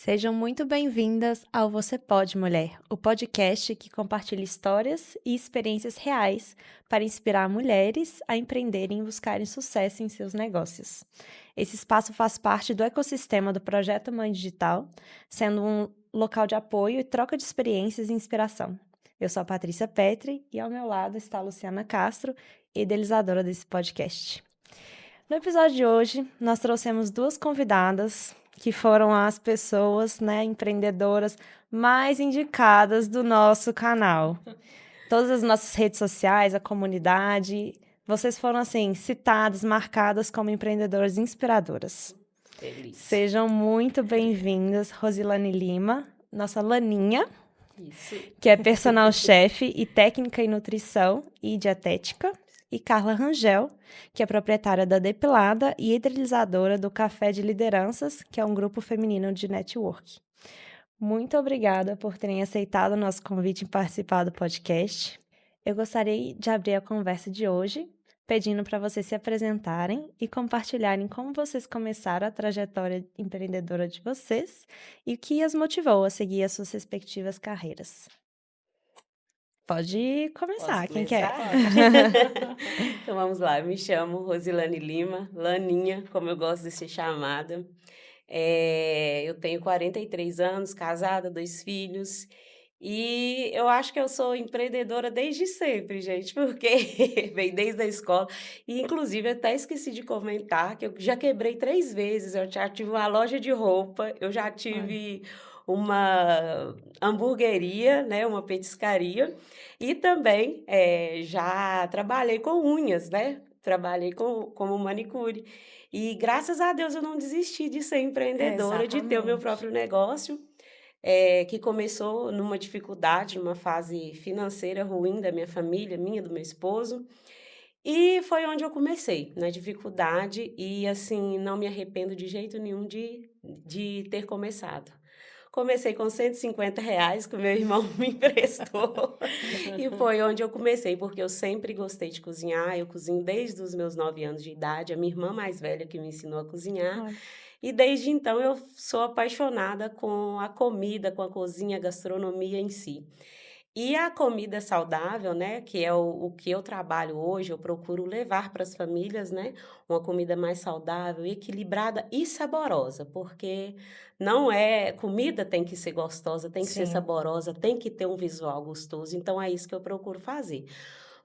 Sejam muito bem-vindas ao Você Pode, Mulher, o podcast que compartilha histórias e experiências reais para inspirar mulheres a empreenderem e buscarem sucesso em seus negócios. Esse espaço faz parte do ecossistema do Projeto Mãe Digital, sendo um local de apoio e troca de experiências e inspiração. Eu sou a Patrícia Petri e ao meu lado está a Luciana Castro, idealizadora desse podcast. No episódio de hoje, nós trouxemos duas convidadas que foram as pessoas, empreendedoras mais indicadas do nosso canal. Todas as nossas redes sociais, a comunidade, vocês foram, citadas, marcadas como empreendedoras inspiradoras. Delícia. Sejam muito bem-vindas, Rosilane Lima, nossa Laninha, Isso. que é personal chefe e técnica em nutrição e dietética, e Carla Rangel, que é proprietária da Depilada e idealizadora do Café de Lideranças, que é um grupo feminino de network. Muito obrigada por terem aceitado o nosso convite em participar do podcast. Eu gostaria de abrir a conversa de hoje pedindo para vocês se apresentarem e compartilharem como vocês começaram a trajetória empreendedora de vocês e o que as motivou a seguir as suas respectivas carreiras. Pode começar, quem quer? Então vamos lá, eu me chamo Rosilane Lima, Laninha, como eu gosto de ser chamada. Eu tenho 43 anos, casada, 2 filhos, e eu acho que eu sou empreendedora desde sempre, gente, porque vem desde a escola. E inclusive até esqueci de comentar que eu já quebrei 3 vezes, eu já tive uma loja de roupa, eu já tive uma hamburgueria, né, uma petiscaria, e também já trabalhei com unhas, né? Trabalhei como manicure. E graças a Deus eu não desisti de ser empreendedora, de ter o meu Exatamente. próprio negócio, que começou numa dificuldade, numa fase financeira ruim da minha família, minha, do meu esposo. E foi onde eu comecei, na dificuldade, e assim, não me arrependo de jeito nenhum de ter começado. Comecei com R$ 150 que o meu irmão me emprestou, e foi onde eu comecei, porque eu sempre gostei de cozinhar, eu cozinho desde os meus 9 anos de idade, a minha irmã mais velha que me ensinou a cozinhar, Olha. e desde então eu sou apaixonada com a comida, com a cozinha, a gastronomia em si. E a comida saudável, né, que é o que eu trabalho hoje, eu procuro levar para as famílias, né, uma comida mais saudável, equilibrada e saborosa, porque não é comida tem que ser gostosa, tem que ser Sim. saborosa, tem que ter um visual gostoso, então é isso que eu procuro fazer.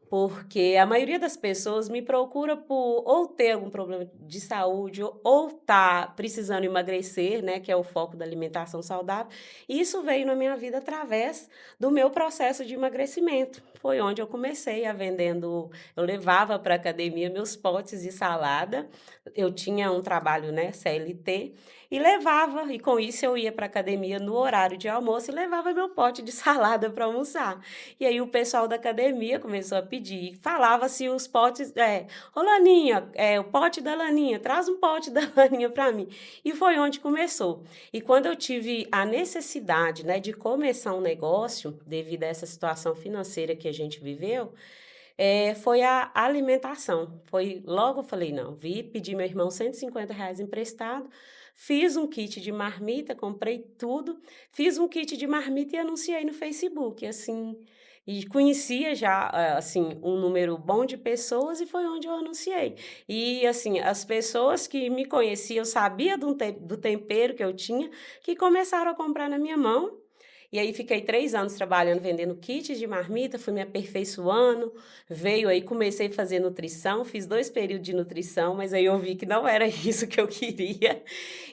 Porque a maioria das pessoas me procura por ou ter algum problema de saúde ou tá precisando emagrecer, né, que é o foco da alimentação saudável. E isso veio na minha vida através do meu processo de emagrecimento. Foi onde eu comecei eu levava para a academia meus potes de salada. Eu tinha um trabalho, né, CLT, e levava, e com isso eu ia para a academia no horário de almoço e levava meu pote de salada para almoçar. E aí o pessoal da academia começou a pedir, falava-se os potes, ô Laninha, o pote da Laninha, traz um pote da Laninha para mim. E foi onde começou. E quando eu tive a necessidade, né, de começar um negócio, devido a essa situação financeira que a gente viveu, foi a alimentação. Foi logo eu falei, não, vi pedir meu irmão R$ 150 emprestado, fiz um kit de marmita, comprei tudo, fiz um kit de marmita e anunciei no Facebook, assim, e conhecia já, assim, um número bom de pessoas e foi onde eu anunciei. E, assim, as pessoas que me conheciam, sabia do tempero que eu tinha, que começaram a comprar na minha mão. E aí fiquei 3 anos trabalhando, vendendo kits de marmita, fui me aperfeiçoando, veio aí, comecei a fazer nutrição, fiz 2 períodos de nutrição, mas aí eu vi que não era isso que eu queria,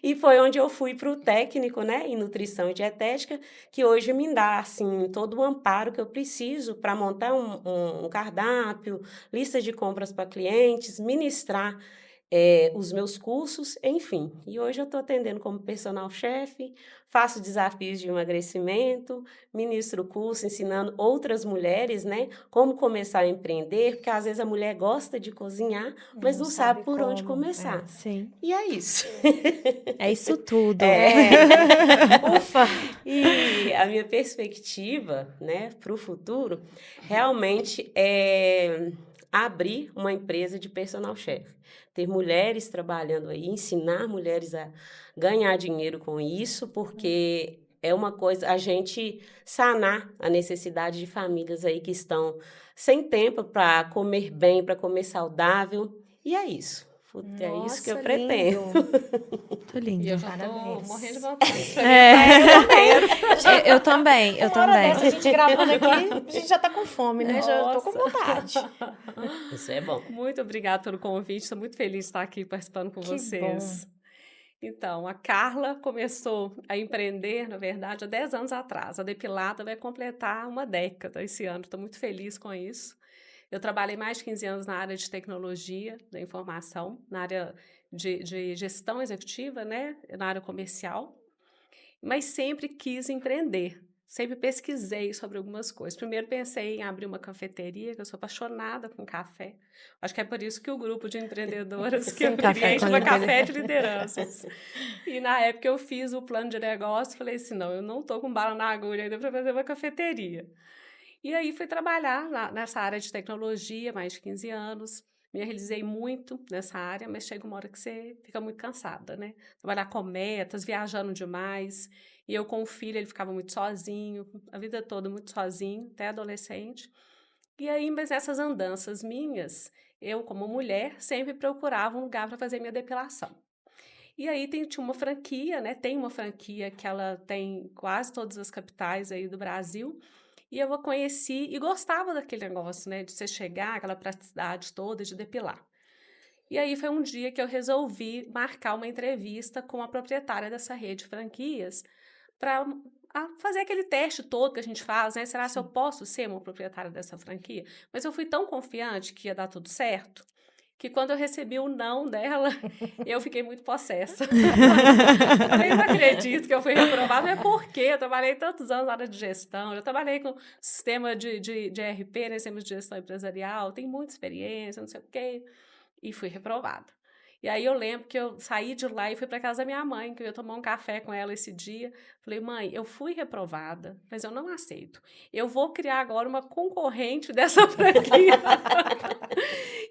e foi onde eu fui para o técnico, né, em nutrição e dietética, que hoje me dá, assim, todo o amparo que eu preciso para montar um cardápio, lista de compras para clientes, ministrar, os meus cursos, enfim. E hoje eu estou atendendo como personal chefe, faço desafios de emagrecimento, ministro curso ensinando outras mulheres, né, como começar a empreender, porque às vezes a mulher gosta de cozinhar, mas não sabe por onde começar. Sim. E é isso. É isso tudo. Ufa! E a minha perspectiva, né, para o futuro, realmente é abrir uma empresa de personal chef. Ter mulheres trabalhando aí, ensinar mulheres a ganhar dinheiro com isso, porque é uma coisa, a gente sanar a necessidade de famílias aí que estão sem tempo para comer bem, para comer saudável, e é isso. É isso que eu Nossa, pretendo. lindo. Muito lindo. E eu já tô Parabéns. morrendo de vontade de experimentar. Eu também, eu Uma hora também. dessa, a gente gravando aqui, a gente já tá com fome, né? Já tô com vontade. Isso é bom. Muito obrigada pelo convite, estou muito feliz de estar aqui participando com Que vocês. Então, a Carla começou a empreender, na verdade, há 10 anos atrás. A Depilada vai completar uma década esse ano, estou muito feliz com isso. Eu trabalhei mais de 15 anos na área de tecnologia da informação, na área de gestão executiva, né, na área comercial, mas sempre quis empreender. Sempre pesquisei sobre algumas coisas. Primeiro pensei em abrir uma cafeteria, que eu sou apaixonada com café. Acho que é por isso que o grupo de empreendedoras que eu criei chama Café de Lideranças. E na época eu fiz o plano de negócio, falei assim, não, eu não estou com bala na agulha ainda para fazer uma cafeteria. E aí fui trabalhar nessa área de tecnologia, mais de 15 anos. Me realizei muito nessa área, mas chega uma hora que você fica muito cansada, né? Trabalhar com metas, viajando demais. E eu com o filho, ele ficava muito sozinho, a vida toda muito sozinho, até adolescente. E aí, mas nessas andanças minhas, eu, como mulher, sempre procurava um lugar para fazer minha depilação. E aí tinha uma franquia, né? Tem uma franquia que ela tem quase todas as capitais aí do Brasil. E eu a conheci e gostava daquele negócio, né? De você chegar, aquela praticidade toda de depilar. E aí foi um dia que eu resolvi marcar uma entrevista com a proprietária dessa rede de franquias para fazer aquele teste todo que a gente faz, né? Será se eu posso ser uma proprietária dessa franquia? Mas eu fui tão confiante que ia dar tudo certo, que quando eu recebi o não dela, eu fiquei muito possessa. Eu não acredito que eu fui reprovada, mas por quê? Eu trabalhei tantos anos na área de gestão, eu trabalhei com sistema de ERP, né, sistema de gestão empresarial, tenho muita experiência, não sei o quê, e fui reprovada. E aí eu lembro que eu saí de lá e fui para casa da minha mãe, que eu ia tomar um café com ela esse dia. Falei, mãe, eu fui reprovada, mas eu não aceito. Eu vou criar agora uma concorrente dessa franquia.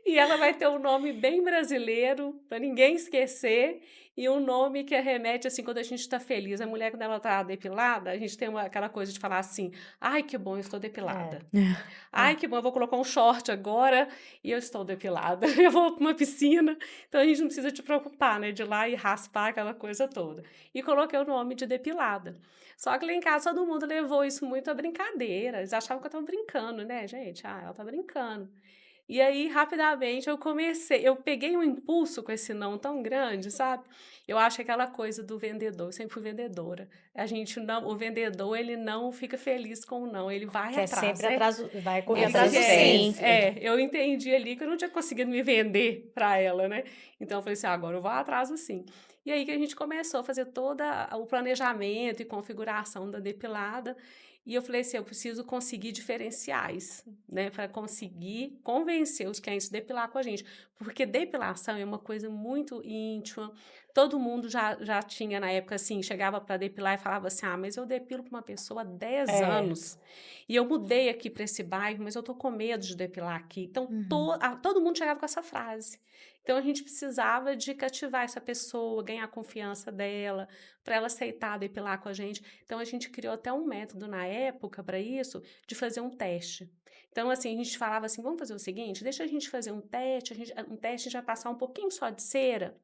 E ela vai ter um nome bem brasileiro, para ninguém esquecer, e um nome que remete, assim, quando a gente está feliz. A mulher, quando ela está depilada, a gente tem aquela coisa de falar assim, ai, que bom, eu estou depilada. Ai, que bom, eu vou colocar um short agora e eu estou depilada. Eu vou para uma piscina, então a gente não precisa te preocupar, né, de ir lá e raspar aquela coisa toda. E coloquei o nome de depilada. Só que lá em casa todo mundo levou isso muito a brincadeira. Eles achavam que eu estava brincando, né, gente? Ah, ela está brincando. E aí, rapidamente, eu peguei um impulso com esse não tão grande, sabe? Eu acho aquela coisa do vendedor, eu sempre fui vendedora. A gente não, o vendedor, ele não fica feliz com o não, ele vai Que é atrás, sempre né? atrás, vai correr atrás do Sim. sim. Eu entendi ali que eu não tinha conseguido me vender para ela, né? Então eu falei assim, agora eu vou atrás do sim. E aí que a gente começou a fazer todo o planejamento e configuração da depilada. E eu falei assim, eu preciso conseguir diferenciais, né, para conseguir convencer os clientes a depilar com a gente, porque depilação é uma coisa muito íntima. Todo mundo já tinha na época assim, chegava para depilar e falava assim, mas eu depilo para uma pessoa há 10 anos. E eu mudei aqui para esse bairro, mas eu tô com medo de depilar aqui. Então todo mundo chegava com essa frase. Então a gente precisava de cativar essa pessoa, ganhar a confiança dela, para ela aceitar depilar com a gente. Então, a gente criou até um método na época para isso, de fazer um teste. Então, assim, a gente falava assim, vamos fazer o seguinte, deixa a gente fazer um teste, a gente vai passar um pouquinho só de cera,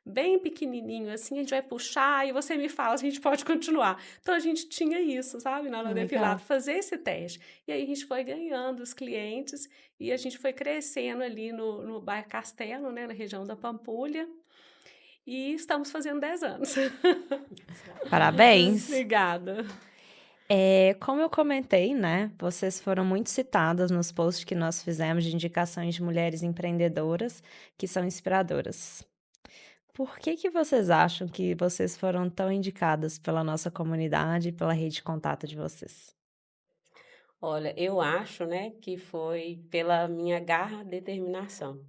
bem pequenininho, assim, a gente vai puxar e você me fala se a gente pode continuar. Então, a gente tinha isso, sabe, na hora de depilar, fazer esse teste. E aí, a gente foi ganhando os clientes e a gente foi crescendo ali no bairro Castelo, né, na região da Pampulha. E estamos fazendo 10 anos. Parabéns. Obrigada. Como eu comentei, né? Vocês foram muito citadas nos posts que nós fizemos de indicações de mulheres empreendedoras que são inspiradoras. Por que vocês acham que vocês foram tão indicadas pela nossa comunidade e pela rede de contato de vocês? Olha, eu acho, né, que foi pela minha garra, determinação.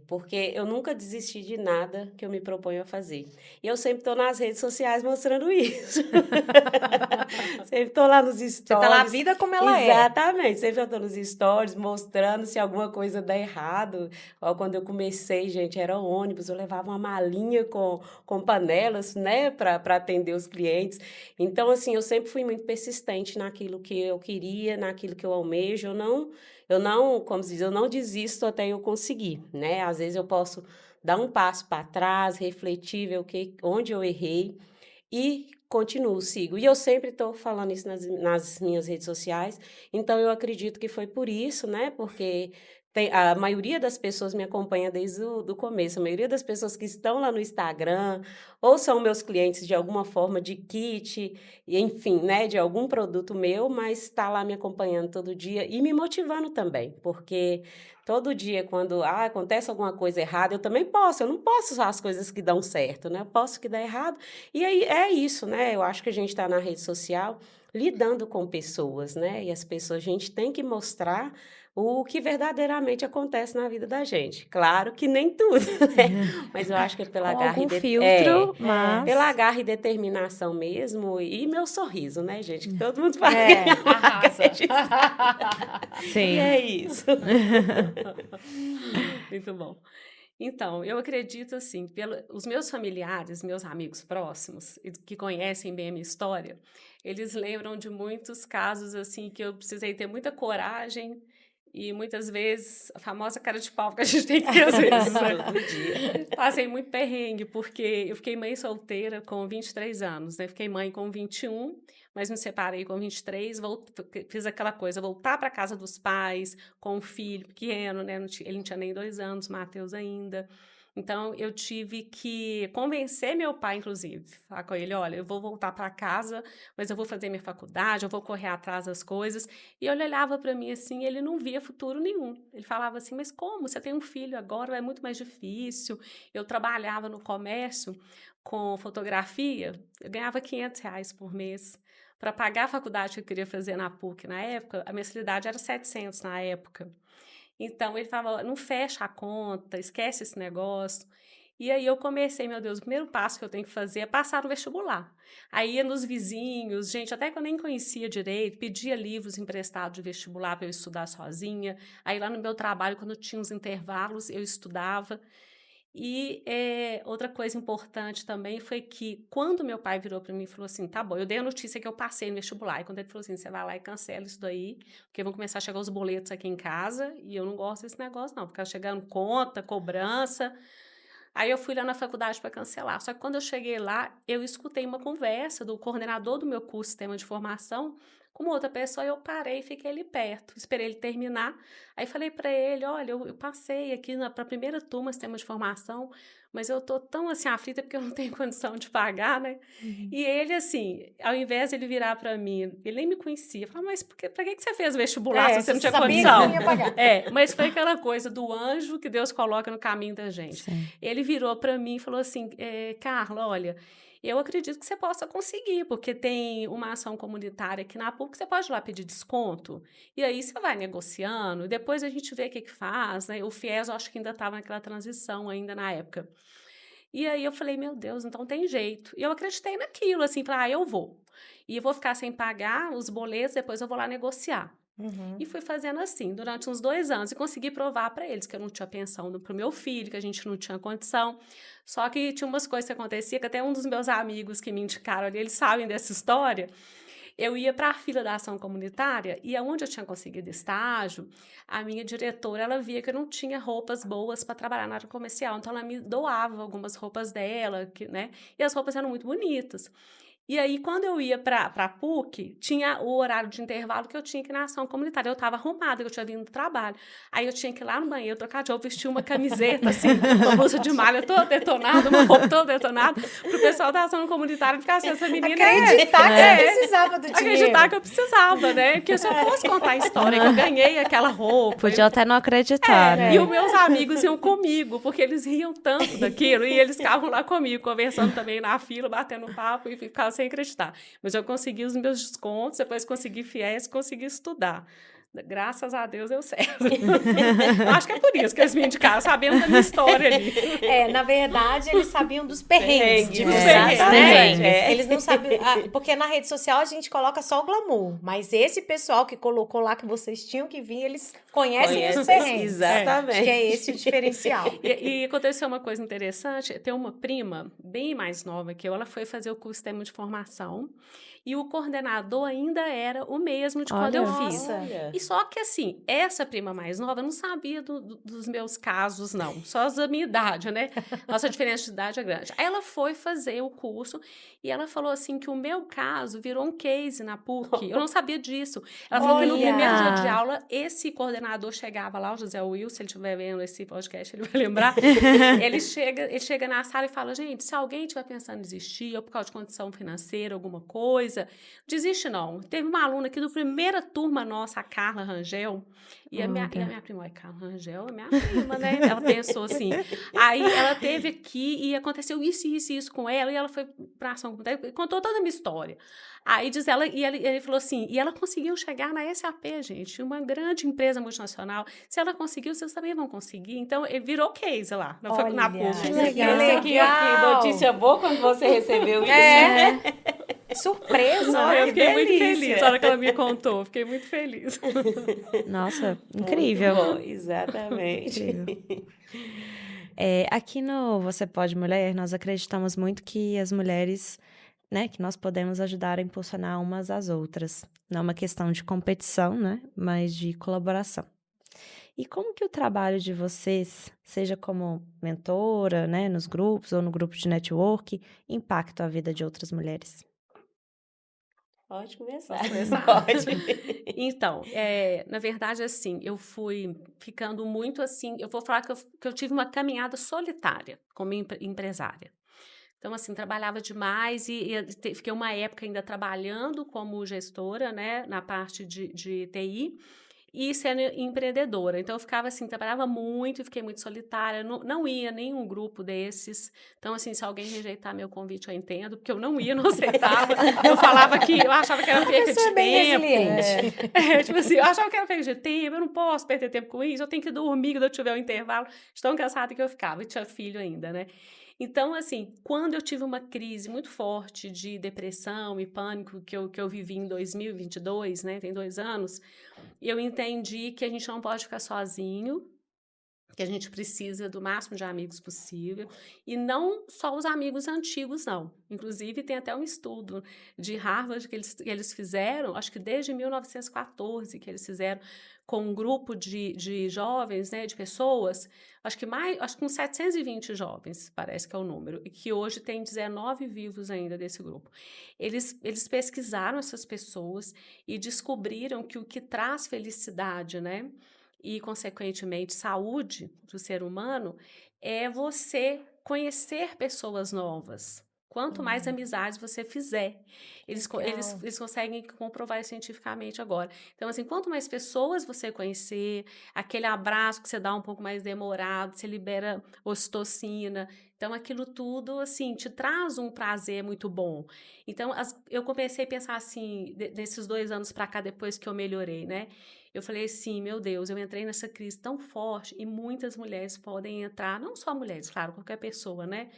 Porque eu nunca desisti de nada que eu me proponho a fazer. E eu sempre estou nas redes sociais mostrando isso. Sempre estou lá nos stories. Você tá lá a vida como ela é. Exatamente. Sempre eu estou nos stories mostrando se alguma coisa dá errado. Ó, quando eu comecei, gente, era ônibus, eu levava uma malinha com panelas, né, para atender os clientes. Então, assim, eu sempre fui muito persistente naquilo que eu queria, naquilo que eu almejo. Como se diz, eu não desisto até eu conseguir, né? Às vezes eu posso dar um passo para trás, refletir, ver onde eu errei e continuo, sigo. E eu sempre estou falando isso nas minhas redes sociais, então eu acredito que foi por isso, né? Porque a maioria das pessoas me acompanha desde o começo, a maioria das pessoas que estão lá no Instagram, ou são meus clientes de alguma forma de kit, enfim, né, de algum produto meu, mas está lá me acompanhando todo dia e me motivando também, porque todo dia, quando acontece alguma coisa errada, eu não posso só as coisas que dão certo, né? Eu posso que dá errado. E aí é isso, né? Eu acho que a gente está na rede social lidando com pessoas, né? E as pessoas, a gente tem que mostrar o que verdadeiramente acontece na vida da gente. Claro que nem tudo, né? Mas eu acho que é pela Com garra algum filtro, mas... pela garra e determinação mesmo, e meu sorriso, né, gente? Que todo mundo fala. Arrasa. Sim. E é isso. Muito bom. Então, eu acredito assim, os meus familiares, meus amigos próximos, que conhecem bem a minha história, eles lembram de muitos casos assim que eu precisei ter muita coragem e muitas vezes a famosa cara de pau que a gente tem que ter às vezes, né? Todo dia. Passei muito perrengue, porque eu fiquei mãe solteira com 23 anos, né? Fiquei mãe com 21, mas me separei com 23, fiz aquela coisa, voltar para casa dos pais, com um filho pequeno, né? Ele não tinha nem 2 anos, Matheus ainda. Então, eu tive que convencer meu pai, inclusive, falar com ele, olha, eu vou voltar para casa, mas eu vou fazer minha faculdade, eu vou correr atrás das coisas. E ele olhava para mim assim, ele não via futuro nenhum. Ele falava assim, mas como? Você tem um filho agora, é muito mais difícil. Eu trabalhava no comércio com fotografia, eu ganhava R$ 500 por mês. Para pagar a faculdade que eu queria fazer na PUC na época, a mensalidade era 700 na época. Então, ele falava, não fecha a conta, esquece esse negócio. E aí eu comecei, meu Deus, o primeiro passo que eu tenho que fazer é passar no vestibular. Aí ia nos vizinhos, gente, até que eu nem conhecia direito, pedia livros emprestados de vestibular para eu estudar sozinha. Aí lá no meu trabalho, quando tinha uns intervalos, eu estudava. E outra coisa importante também foi que quando meu pai virou para mim e falou assim, tá bom, eu dei a notícia que eu passei no vestibular, e quando ele falou assim, você vai lá e cancela isso daí, porque vão começar a chegar os boletos aqui em casa, e eu não gosto desse negócio não, ficar chegando conta, cobrança. Aí eu fui lá na faculdade para cancelar, só que quando eu cheguei lá, eu escutei uma conversa do coordenador do meu curso de Sistema de Formação com outra pessoa, eu parei e fiquei ali perto, esperei ele terminar, aí falei para ele, olha, eu passei aqui para a primeira turma de Sistema de Formação, mas eu tô tão assim aflita porque eu não tenho condição de pagar, né? Uhum. E ele assim, ao invés de ele virar para mim, ele nem me conhecia, falou, mas para que você fez vestibular se você não tinha condição? Que não ia pagar. Mas foi aquela coisa do anjo que Deus coloca no caminho da gente. Sim. Ele virou para mim e falou assim, Carla, olha, eu acredito que você possa conseguir, porque tem uma ação comunitária aqui na PUC, você pode ir lá pedir desconto, e aí você vai negociando, e depois a gente vê o que faz, né? O FIES, eu acho que ainda estava naquela transição ainda na época. E aí eu falei, meu Deus, então tem jeito. E eu acreditei naquilo, assim, falei, eu vou. E eu vou ficar sem pagar os boletos, depois eu vou lá negociar. Uhum. E fui fazendo assim, durante uns 2 anos, e consegui provar para eles que eu não tinha pensão para o meu filho, que a gente não tinha condição. Só que tinha umas coisas que aconteciam, que até um dos meus amigos que me indicaram ali, eles sabem dessa história. Eu ia para a fila da ação comunitária e aonde eu tinha conseguido estágio, a minha diretora, ela via que eu não tinha roupas boas para trabalhar na área comercial, então ela me doava algumas roupas dela, né? E as roupas eram muito bonitas. E aí, quando eu ia para a PUC, tinha o horário de intervalo que eu tinha que ir na ação comunitária. Eu estava arrumada, eu tinha vindo do trabalho. Aí eu tinha que ir lá no banheiro, trocar de roupa, vestir uma camiseta, assim, uma blusa de malha toda detonada, uma roupa toda detonada, para o pessoal da ação comunitária ficar assim, essa menina... Acreditar que você precisava do dinheiro. Acreditar que eu precisava, né? Que se eu fosse contar a história, que eu ganhei aquela roupa... Podia até não acreditar, né? E os meus amigos iam comigo, porque eles riam tanto daquilo, e eles ficavam lá comigo, conversando também na fila, batendo papo, e ficavam sem acreditar. Mas eu consegui os meus descontos, depois consegui FIES, consegui estudar. Graças a Deus deu certo. Acho que é por isso que eles me indicaram, sabendo da minha história ali. Na verdade, eles sabiam dos perrengues. Né? Eles não sabiam. Porque na rede social a gente coloca só o glamour. Mas esse pessoal que colocou lá que vocês tinham que vir, eles conhecem os perrengues. Exatamente. Acho que é esse o diferencial. E aconteceu uma coisa interessante. Tem uma prima bem mais nova que eu, ela foi fazer o curso de sistema de formação. E o coordenador ainda era o mesmo de quando eu fiz. E só que, assim, essa prima mais nova não sabia dos meus casos, não. Só da minha idade, né? Nossa diferença de idade é grande. Aí ela foi fazer o curso e ela falou, assim, que o meu caso virou um case na PUC. Eu não sabia disso. Ela falou que no primeiro dia de aula, esse coordenador chegava lá, o José Will, se ele estiver vendo esse podcast, ele vai lembrar. Ele chega na sala e fala, gente, se alguém estiver pensando em desistir, ou por causa de condição financeira, alguma coisa, desiste não. Teve uma aluna aqui da primeira turma nossa, a Carla Rangel, e a minha prima, Carla Rangel é minha prima, né? Ela pensou assim. Aí ela teve aqui e aconteceu isso com ela, e ela foi pra ação, contou toda a minha história. Aí diz ela, e ele falou assim, e ela conseguiu chegar na SAP, gente, uma grande empresa multinacional. Se ela conseguiu, vocês também vão conseguir. Então, ele virou case lá, na PUC. Que legal. Que notícia boa quando você recebeu isso. Surpresa! Eu fiquei muito feliz na hora que ela me contou. Fiquei muito feliz. Nossa, incrível. Muito bom, exatamente. Incrível. Aqui no Você Pode Mulher, nós acreditamos muito que as mulheres, né, que nós podemos ajudar a impulsionar umas às outras. Não é uma questão de competição, né, mas de colaboração. E como que o trabalho de vocês, seja como mentora, né, nos grupos ou no grupo de network, impacta a vida de outras mulheres? Pode começar. Pode. Então, na verdade, assim, eu fui ficando muito assim, eu vou falar que eu tive uma caminhada solitária como empresária. Então, assim, trabalhava demais e fiquei uma época ainda trabalhando como gestora, né, na parte de TI, e sendo empreendedora. Então, eu ficava assim, trabalhava muito e fiquei muito solitária, não ia a nenhum grupo desses. Então, assim, se alguém rejeitar meu convite, eu entendo, porque eu não ia, não aceitava. Eu falava que eu achava que era perda de tempo. Tipo assim, eu achava que era perda de tempo, eu não posso perder tempo com isso, eu tenho que dormir quando eu tiver um intervalo. De tão cansada que eu ficava, e tinha filho ainda, né? Então, assim, quando eu tive uma crise muito forte de depressão e pânico que eu vivi em 2022, né, tem 2 anos, eu entendi que a gente não pode ficar sozinho, que a gente precisa do máximo de amigos possível, e não só os amigos antigos, não. Inclusive, tem até um estudo de Harvard que eles fizeram, acho que desde 1914, que eles fizeram com um grupo de jovens, né, de pessoas, acho que uns 720 jovens, parece que é o número, e que hoje tem 19 vivos ainda desse grupo. Eles pesquisaram essas pessoas e descobriram que o que traz felicidade, né, e, consequentemente, saúde para o ser humano, é você conhecer pessoas novas. Quanto mais amizades você fizer, eles conseguem comprovar isso cientificamente agora. Então, assim, quanto mais pessoas você conhecer, aquele abraço que você dá um pouco mais demorado, você libera ocitocina. Então, aquilo tudo, assim, te traz um prazer muito bom. Então, eu comecei a pensar, assim, desses 2 anos para cá, depois que eu melhorei, né? Eu falei assim, meu Deus, eu entrei nessa crise tão forte e muitas mulheres podem entrar, não só mulheres, claro, qualquer pessoa, né?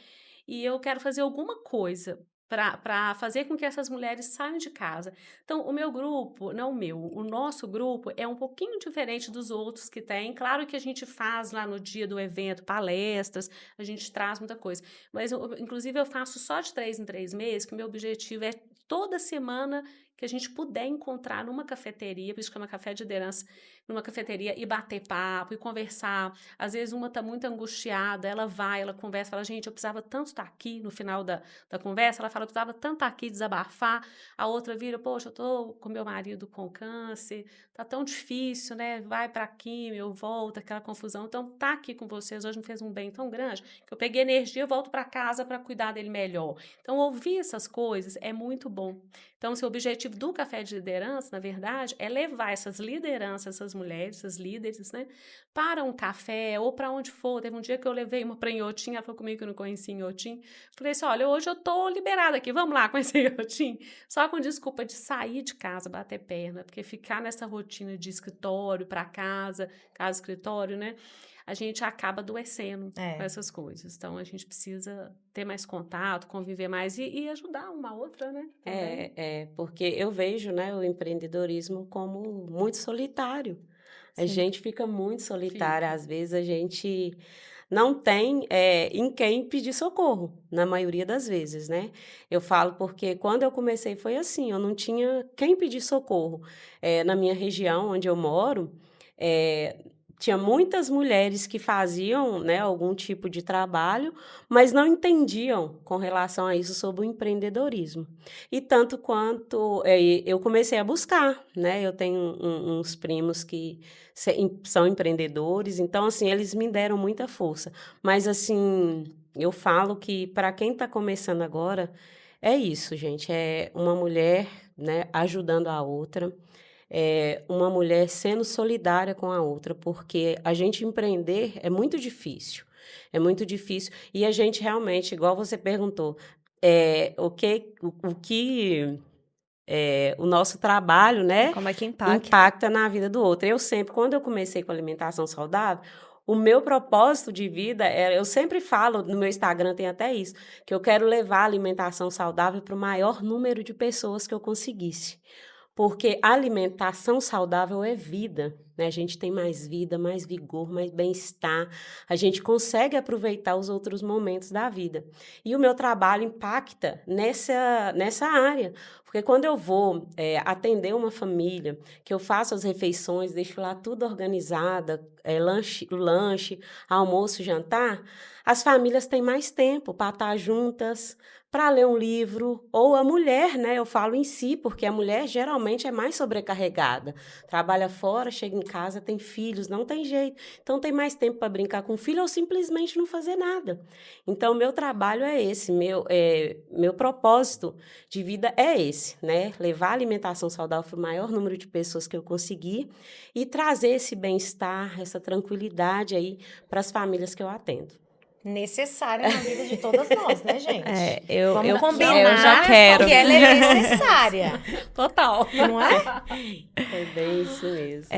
E eu quero fazer alguma coisa para fazer com que essas mulheres saiam de casa. Então, o meu grupo, não o meu, o nosso grupo é um pouquinho diferente dos outros que tem. Claro que a gente faz lá no dia do evento palestras, a gente traz muita coisa. Mas, inclusive, eu faço só de 3 em 3 meses, que o meu objetivo é toda semana que a gente puder encontrar numa cafeteria, por isso chama Café de Liderança, numa cafeteria e bater papo e conversar. Às vezes uma está muito angustiada, ela conversa, fala, gente, eu precisava tanto estar aqui no final da conversa, ela fala, eu precisava tanto estar aqui, desabafar. A outra vira, poxa, eu estou com meu marido com câncer, tá tão difícil, né? Vai para químio, eu volto, aquela confusão. Então, tá aqui com vocês hoje me fez um bem tão grande que eu peguei energia e volto para casa para cuidar dele melhor. Então, ouvir essas coisas é muito bom. Então, seu objetivo objetivo do Café de Liderança, na verdade, é levar essas lideranças, essas mulheres, essas líderes, né, para um café ou para onde for. Teve um dia que eu levei uma para Inhotim, ela falou comigo que eu não conhecia Inhotim. Falei assim, olha, hoje eu tô liberada aqui, vamos lá conhecer Inhotim. Só com desculpa de sair de casa, bater perna, porque ficar nessa rotina de escritório para casa, escritório, né, a gente acaba adoecendo com essas coisas. Então, a gente precisa ter mais contato, conviver mais e ajudar uma a outra, né? Porque eu vejo, né, o empreendedorismo como muito solitário. A Sim. gente fica muito solitária. Às vezes, a gente não tem em quem pedir socorro, na maioria das vezes, né? Eu falo porque quando eu comecei foi assim, eu não tinha quem pedir socorro. Na minha região, onde eu moro, tinha muitas mulheres que faziam, né, algum tipo de trabalho, mas não entendiam com relação a isso sobre o empreendedorismo. E tanto quanto eu comecei a buscar, né? Eu tenho uns primos que são empreendedores, então, assim, eles me deram muita força. Mas, assim, eu falo que para quem está começando agora, é isso, gente, é uma mulher, né, ajudando a outra, uma mulher sendo solidária com a outra, porque a gente empreender é muito difícil. É muito difícil. E a gente realmente, igual você perguntou, o nosso trabalho, né, Como é que impacta? impacta na vida do outro. Eu sempre, quando eu comecei com alimentação saudável, o meu propósito de vida era, eu sempre falo, no meu Instagram tem até isso, que eu quero levar a alimentação saudável para o maior número de pessoas que eu conseguisse. Porque alimentação saudável é vida, né? A gente tem mais vida, mais vigor, mais bem-estar. A gente consegue aproveitar os outros momentos da vida. E o meu trabalho impacta nessa área. Porque quando eu vou atender uma família, que eu faço as refeições, deixo lá tudo organizada, lanche, almoço, jantar, as famílias têm mais tempo para estar juntas, para ler um livro, ou a mulher, né? Eu falo em si, porque a mulher geralmente é mais sobrecarregada. Trabalha fora, chega em casa, tem filhos, não tem jeito. Então, tem mais tempo para brincar com o filho ou simplesmente não fazer nada. Então, meu trabalho é esse, meu propósito de vida é esse, né? Levar a alimentação saudável para o maior número de pessoas que eu conseguir e trazer esse bem-estar, essa tranquilidade aí para as famílias que eu atendo. Necessária na vida de todas nós, né, gente? Vamos combinar eu já quero. que ela é necessária. Total. Não é? É bem isso mesmo.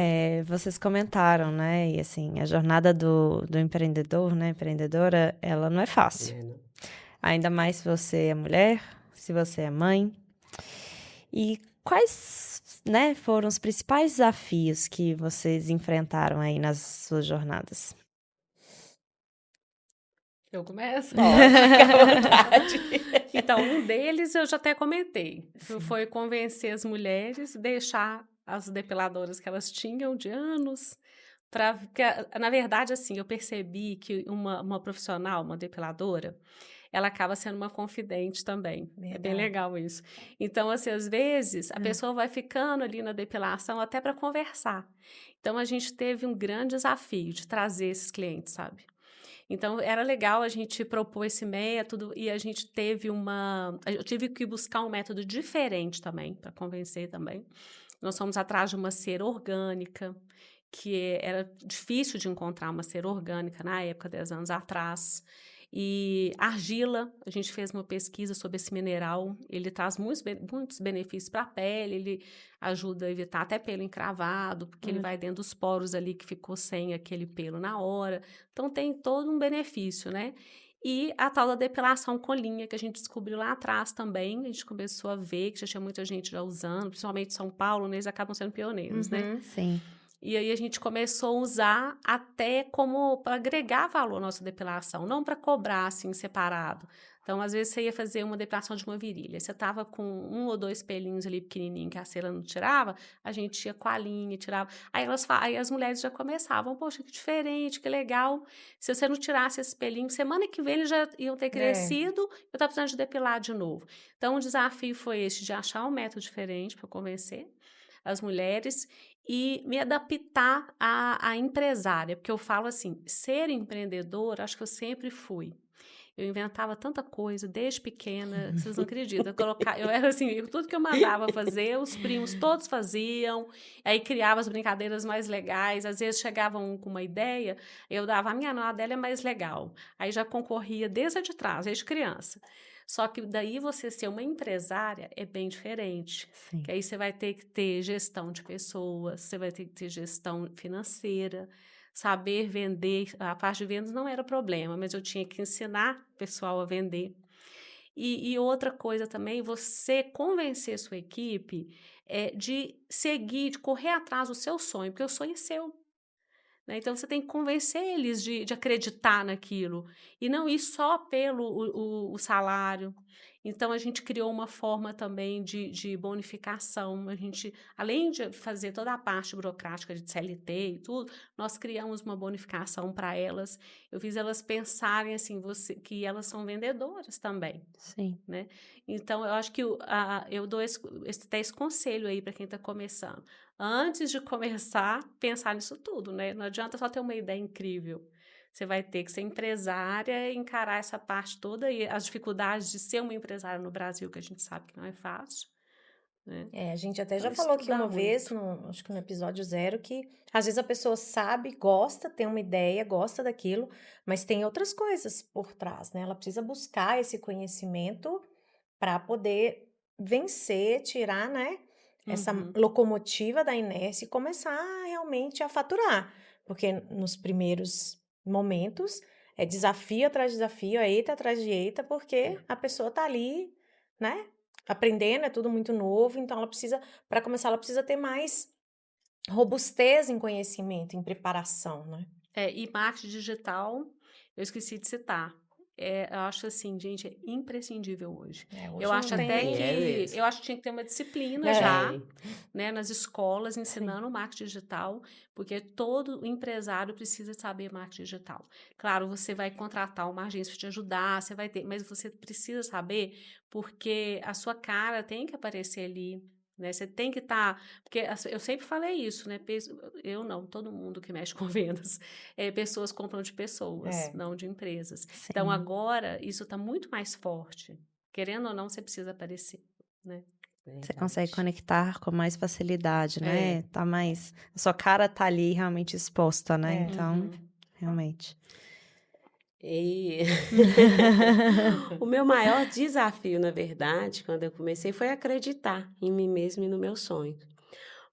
Vocês comentaram, né? E assim, a jornada do empreendedor, né? Empreendedora, ela não é fácil. Ainda mais se você é mulher, se você é mãe. E quais, né, foram os principais desafios que vocês enfrentaram aí nas suas jornadas? Eu começo? Fica à vontade. Então, um deles eu já até comentei. Foi convencer as mulheres, deixar as depiladoras que elas tinham de anos. Porque, na verdade, assim, eu percebi que uma profissional, uma depiladora, ela acaba sendo uma confidente também. É bem legal isso. Então, assim, às vezes, a pessoa vai ficando ali na depilação até para conversar. Então, a gente teve um grande desafio de trazer esses clientes, sabe? Então, era legal a gente propor esse método e a gente teve eu tive que buscar um método diferente também, para convencer também. Nós fomos atrás de uma cera orgânica, que era difícil de encontrar uma cera orgânica na época, 10 anos atrás. E argila, a gente fez uma pesquisa sobre esse mineral, ele traz muitos benefícios para a pele, ele ajuda a evitar até pelo encravado, porque ele vai dentro dos poros ali que ficou sem aquele pelo na hora. Então, tem todo um benefício, né? E a tal da depilação com linha, que a gente descobriu lá atrás também, a gente começou a ver que já tinha muita gente já usando, principalmente São Paulo, né? Eles acabam sendo pioneiros, né? Sim. E aí a gente começou a usar até como para agregar valor à nossa depilação, não para cobrar assim separado. Então, às vezes, você ia fazer uma depilação de uma virilha, você tava com 1 ou 2 pelinhos ali pequenininho que a cera não tirava, a gente ia com a linha e tirava. Aí as mulheres já começavam, poxa, que diferente, que legal. Se você não tirasse esses pelinhos, semana que vem eles já iam ter crescido, eu tava precisando de depilar de novo. Então, o desafio foi esse, de achar um método diferente para convencer as mulheres e me adaptar à empresária, porque eu falo assim, ser empreendedora, acho que eu sempre fui. Eu inventava tanta coisa desde pequena, vocês não acreditam. Eu era assim, tudo que eu mandava fazer, os primos todos faziam, aí criava as brincadeiras mais legais, às vezes chegavam com uma ideia, eu dava, a minha não, a dela é mais legal. Aí já concorria desde de trás, desde criança. Só que daí você ser uma empresária é bem diferente. Sim. Que aí você vai ter que ter gestão de pessoas, você vai ter que ter gestão financeira, saber vender. A parte de vendas não era problema, mas eu tinha que ensinar o pessoal a vender. E outra coisa também, você convencer sua equipe de seguir, de correr atrás do seu sonho, porque o sonho é seu. Né? Então, você tem que convencer eles de acreditar naquilo e não ir só pelo o salário. Então, a gente criou uma forma também de bonificação. A gente, além de fazer toda a parte burocrática de CLT e tudo, nós criamos uma bonificação para elas. Eu fiz elas pensarem assim, que elas são vendedoras também. Sim. Né? Então, eu acho que eu dou esse conselho aí para quem está começando. Antes de começar, pensar nisso tudo, né? Não adianta só ter uma ideia incrível. Você vai ter que ser empresária e encarar essa parte toda e as dificuldades de ser uma empresária no Brasil, que a gente sabe que não é fácil. Né? A gente até já Então, falou aqui estudar uma muito. vez, acho que no episódio 0, que às vezes a pessoa sabe, gosta, tem uma ideia, gosta daquilo, mas tem outras coisas por trás, né? Ela precisa buscar esse conhecimento para poder vencer, tirar, né, essa locomotiva da inércia e começar realmente a faturar. Porque nos primeiros momentos é desafio atrás de desafio, é eita atrás de eita, porque a pessoa tá ali, né, aprendendo, é tudo muito novo, então ela precisa, para começar, ela precisa ter mais robustez em conhecimento, em preparação, né? E marketing digital, eu esqueci de citar. Eu acho assim, gente, é imprescindível hoje. Hoje Eu acho não tem até nem- que eu acho que tinha que ter uma disciplina É. já, né, nas escolas ensinando marketing digital, porque todo empresário precisa saber marketing digital. Claro, você vai contratar uma agência para te ajudar, você vai ter, mas você precisa saber porque a sua cara tem que aparecer ali. Né? Você tem que estar. Porque eu sempre falei isso, né? Eu não, todo mundo que mexe com vendas. Pessoas compram de pessoas, não de empresas. Sim. Então, agora, isso está muito mais forte. Querendo ou não, você precisa aparecer. Né? Você consegue conectar com mais facilidade, né? Tá mais. A sua cara tá ali realmente exposta, né? Então, realmente. E o meu maior desafio, na verdade, quando eu comecei, foi acreditar em mim mesma e no meu sonho.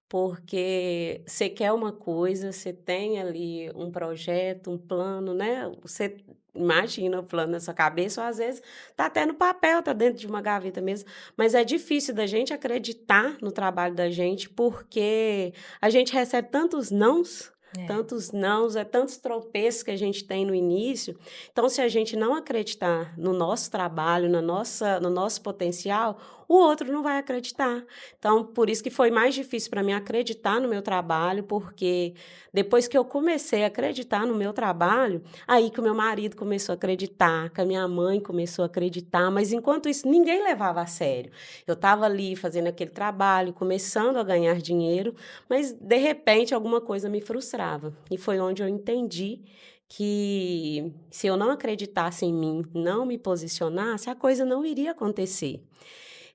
Porque você quer uma coisa, você tem ali um projeto, um plano, né? Você imagina o plano na sua cabeça, ou às vezes tá até no papel, tá dentro de uma gaveta mesmo. Mas é difícil da gente acreditar no trabalho da gente, porque a gente recebe tantos nãos. Tantos nãos, tantos tropeços que a gente tem no início. Então, se a gente não acreditar no nosso trabalho, no nosso potencial, o outro não vai acreditar. Então, por isso que foi mais difícil para mim acreditar no meu trabalho, porque depois que eu comecei a acreditar no meu trabalho, aí que o meu marido começou a acreditar, que a minha mãe começou a acreditar, mas enquanto isso, ninguém levava a sério. Eu estava ali fazendo aquele trabalho, começando a ganhar dinheiro, mas, de repente, alguma coisa me frustrava. E foi onde eu entendi que se eu não acreditasse em mim, não me posicionasse, a coisa não iria acontecer.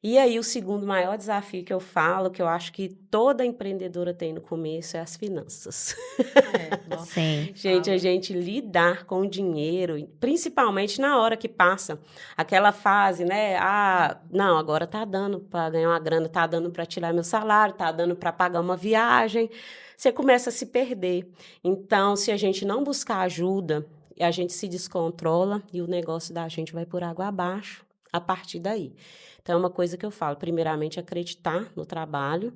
E aí, o segundo maior desafio que eu falo, que eu acho que toda empreendedora tem no começo, é as finanças. Sim. Gente, a gente lidar com o dinheiro, principalmente na hora que passa aquela fase, né? Não, agora tá dando para ganhar uma grana, tá dando para tirar meu salário, tá dando para pagar uma viagem. Você começa a se perder. Então, se a gente não buscar ajuda, a gente se descontrola e o negócio da gente vai por água abaixo a partir daí. Então, é uma coisa que eu falo, primeiramente, acreditar no trabalho,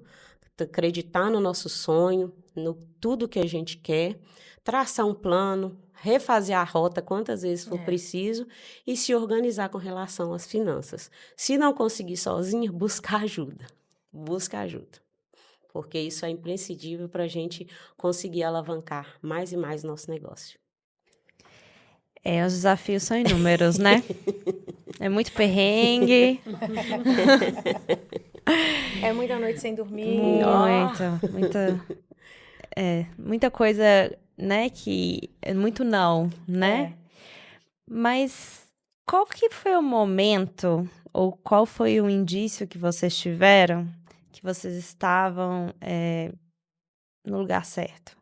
acreditar no nosso sonho, no tudo que a gente quer, traçar um plano, refazer a rota quantas vezes for preciso e se organizar com relação às finanças. Se não conseguir sozinha, buscar ajuda. Busca ajuda. Porque isso é imprescindível para a gente conseguir alavancar mais e mais nosso negócio. Os desafios são inúmeros, né? É muito perrengue. É muita noite sem dormir. Muita coisa, né, que é muito não, né? Mas Qual que foi o momento ou qual foi o indício que vocês tiveram que vocês estavam, no lugar certo,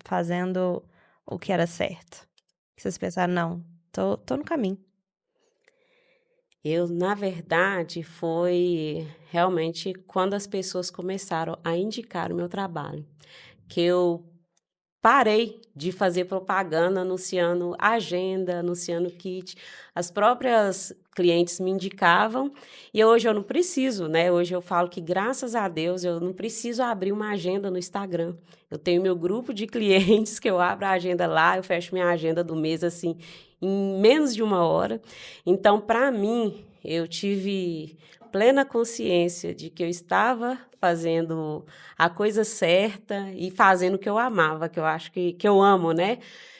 fazendo o que era certo? Que vocês pensaram: "Não, tô no caminho"? Na verdade, foi realmente quando as pessoas começaram a indicar o meu trabalho, que eu parei de fazer propaganda anunciando agenda, anunciando kit. As próprias clientes me indicavam e hoje eu não preciso, né? Hoje eu falo que, graças a Deus, eu não preciso abrir uma agenda no Instagram. Eu tenho meu grupo de clientes que eu abro a agenda lá, eu fecho minha agenda do mês assim em menos de 1 hora. Então, para mim, eu tive plena consciência de que eu estava fazendo a coisa certa e fazendo o que eu amava, que eu acho que eu amo, né?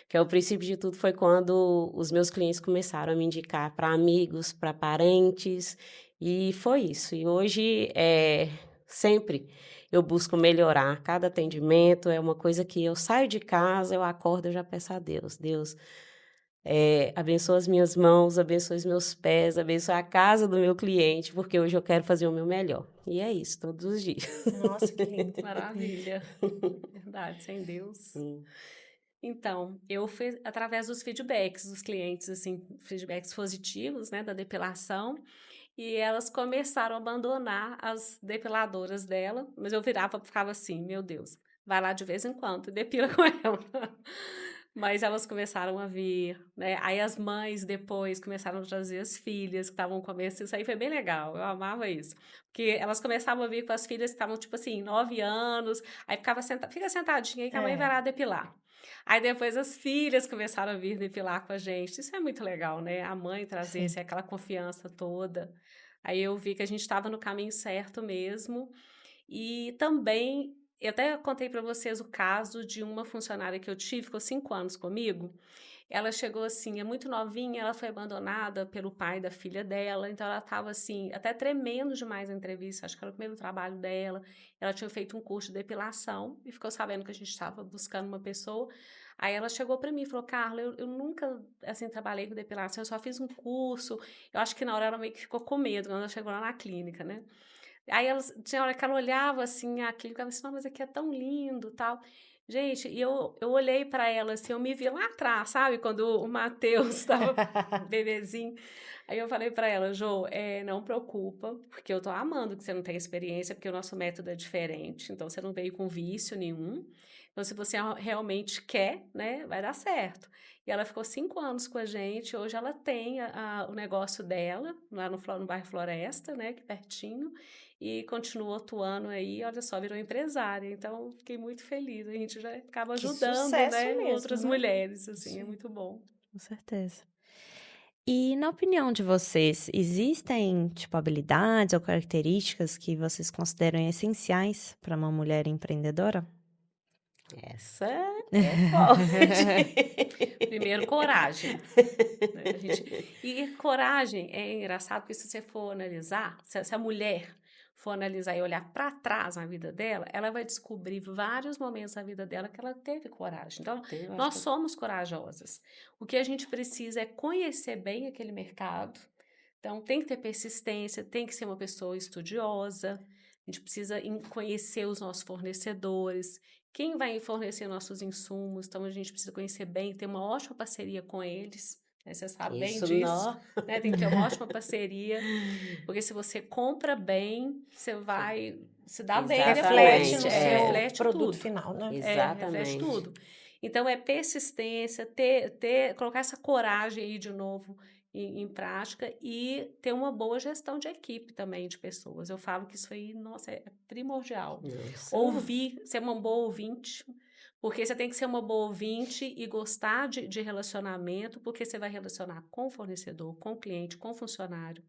Que é o princípio de tudo, foi quando os meus clientes começaram a me indicar para amigos, para parentes, e foi isso. E hoje, sempre eu busco melhorar. Cada atendimento é uma coisa que eu saio de casa, eu acordo, eu já peço a Deus: Deus, abençoa as minhas mãos, abençoa os meus pés, abençoa a casa do meu cliente, porque hoje eu quero fazer o meu melhor. E é isso, todos os dias. Nossa, que lindo. Maravilha. Verdade, sem Deus. Sim. Então, eu fiz através dos feedbacks dos clientes, assim, feedbacks positivos, né, da depilação, e elas começaram a abandonar as depiladoras dela, mas eu virava, ficava assim, meu Deus, vai lá de vez em quando e depila com ela. Mas elas começaram a vir, né? Aí as mães depois começaram a trazer as filhas que estavam começando. Isso aí foi bem legal, eu amava isso. Porque elas começavam a vir com as filhas que estavam, tipo assim, 9 anos, aí fica sentadinha aí que a mãe vai lá depilar. Aí depois as filhas começaram a vir depilar com a gente. Isso é muito legal, né? A mãe trazer Sim. aquela confiança toda. Aí eu vi que a gente estava no caminho certo mesmo. E também, eu até contei para vocês o caso de uma funcionária que eu tive, ficou 5 anos comigo. Ela chegou assim, é muito novinha, ela foi abandonada pelo pai da filha dela, então ela estava assim, até tremendo demais na entrevista, acho que era o primeiro trabalho dela. Ela tinha feito um curso de depilação e ficou sabendo que a gente estava buscando uma pessoa. Aí ela chegou para mim e falou: Carla, eu nunca assim trabalhei com depilação, eu só fiz um curso. Eu acho que na hora ela meio que ficou com medo quando ela chegou lá na clínica, né? Aí ela, tinha hora que ela olhava assim aquilo, ficava assim, não, mas aqui é tão lindo, tal. Gente, e eu olhei para ela assim, eu me vi lá atrás, sabe? Quando o Matheus estava bebezinho. Aí eu falei para ela: Jô, não preocupa, porque eu tô amando que você não tem experiência, porque o nosso método é diferente, então você não veio com vício nenhum. Então, se você realmente quer, né, vai dar certo. E ela ficou 5 anos com a gente, hoje ela tem o negócio dela, lá no bairro Floresta, né, aqui pertinho, e continuou atuando aí, olha só, virou empresária. Então, fiquei muito feliz. A gente já acaba Que ajudando, sucesso né, mesmo, outras né? mulheres, assim, é Sim. muito bom. Com certeza. E na opinião de vocês, existem, tipo, habilidades ou características que vocês consideram essenciais para uma mulher empreendedora? Essa é forte. Primeiro, coragem. Né? E coragem é engraçado, porque se você for analisar, se a mulher for analisar e olhar para trás na vida dela, ela vai descobrir vários momentos da vida dela que ela teve coragem. Então, Eu acho nós que somos corajosas. O que a gente precisa é conhecer bem aquele mercado. Então, tem que ter persistência, tem que ser uma pessoa estudiosa. A gente precisa conhecer os nossos fornecedores, quem vai fornecer nossos insumos. Então, a gente precisa conhecer bem, ter uma ótima parceria com eles. Né? Você sabe bem isso disso. não. Né? Tem que ter uma ótima parceria, porque se você compra bem, você vai se dar bem Reflete depois. Exatamente, no seu Reflete produto tudo. final, né? Reflete exatamente. tudo. Então, é persistência, colocar essa coragem aí de novo em prática e ter uma boa gestão de equipe também, de pessoas. Eu falo que isso aí, nossa, é primordial. Nossa. Ouvir, ser uma boa ouvinte, porque você tem que ser uma boa ouvinte e gostar de relacionamento, porque você vai relacionar com o fornecedor, com o cliente, com o funcionário.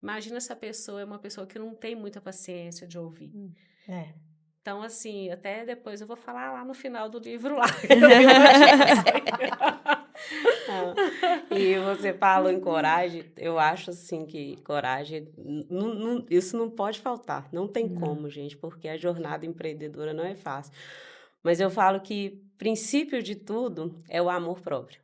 Imagina essa pessoa é uma pessoa que não tem muita paciência de ouvir. É. Então, assim, até depois eu vou falar lá no final do livro lá. E você falou em coragem, eu acho assim que coragem, isso não pode faltar, não tem como, gente, porque a jornada empreendedora não é fácil. Mas eu falo que princípio de tudo é o amor próprio.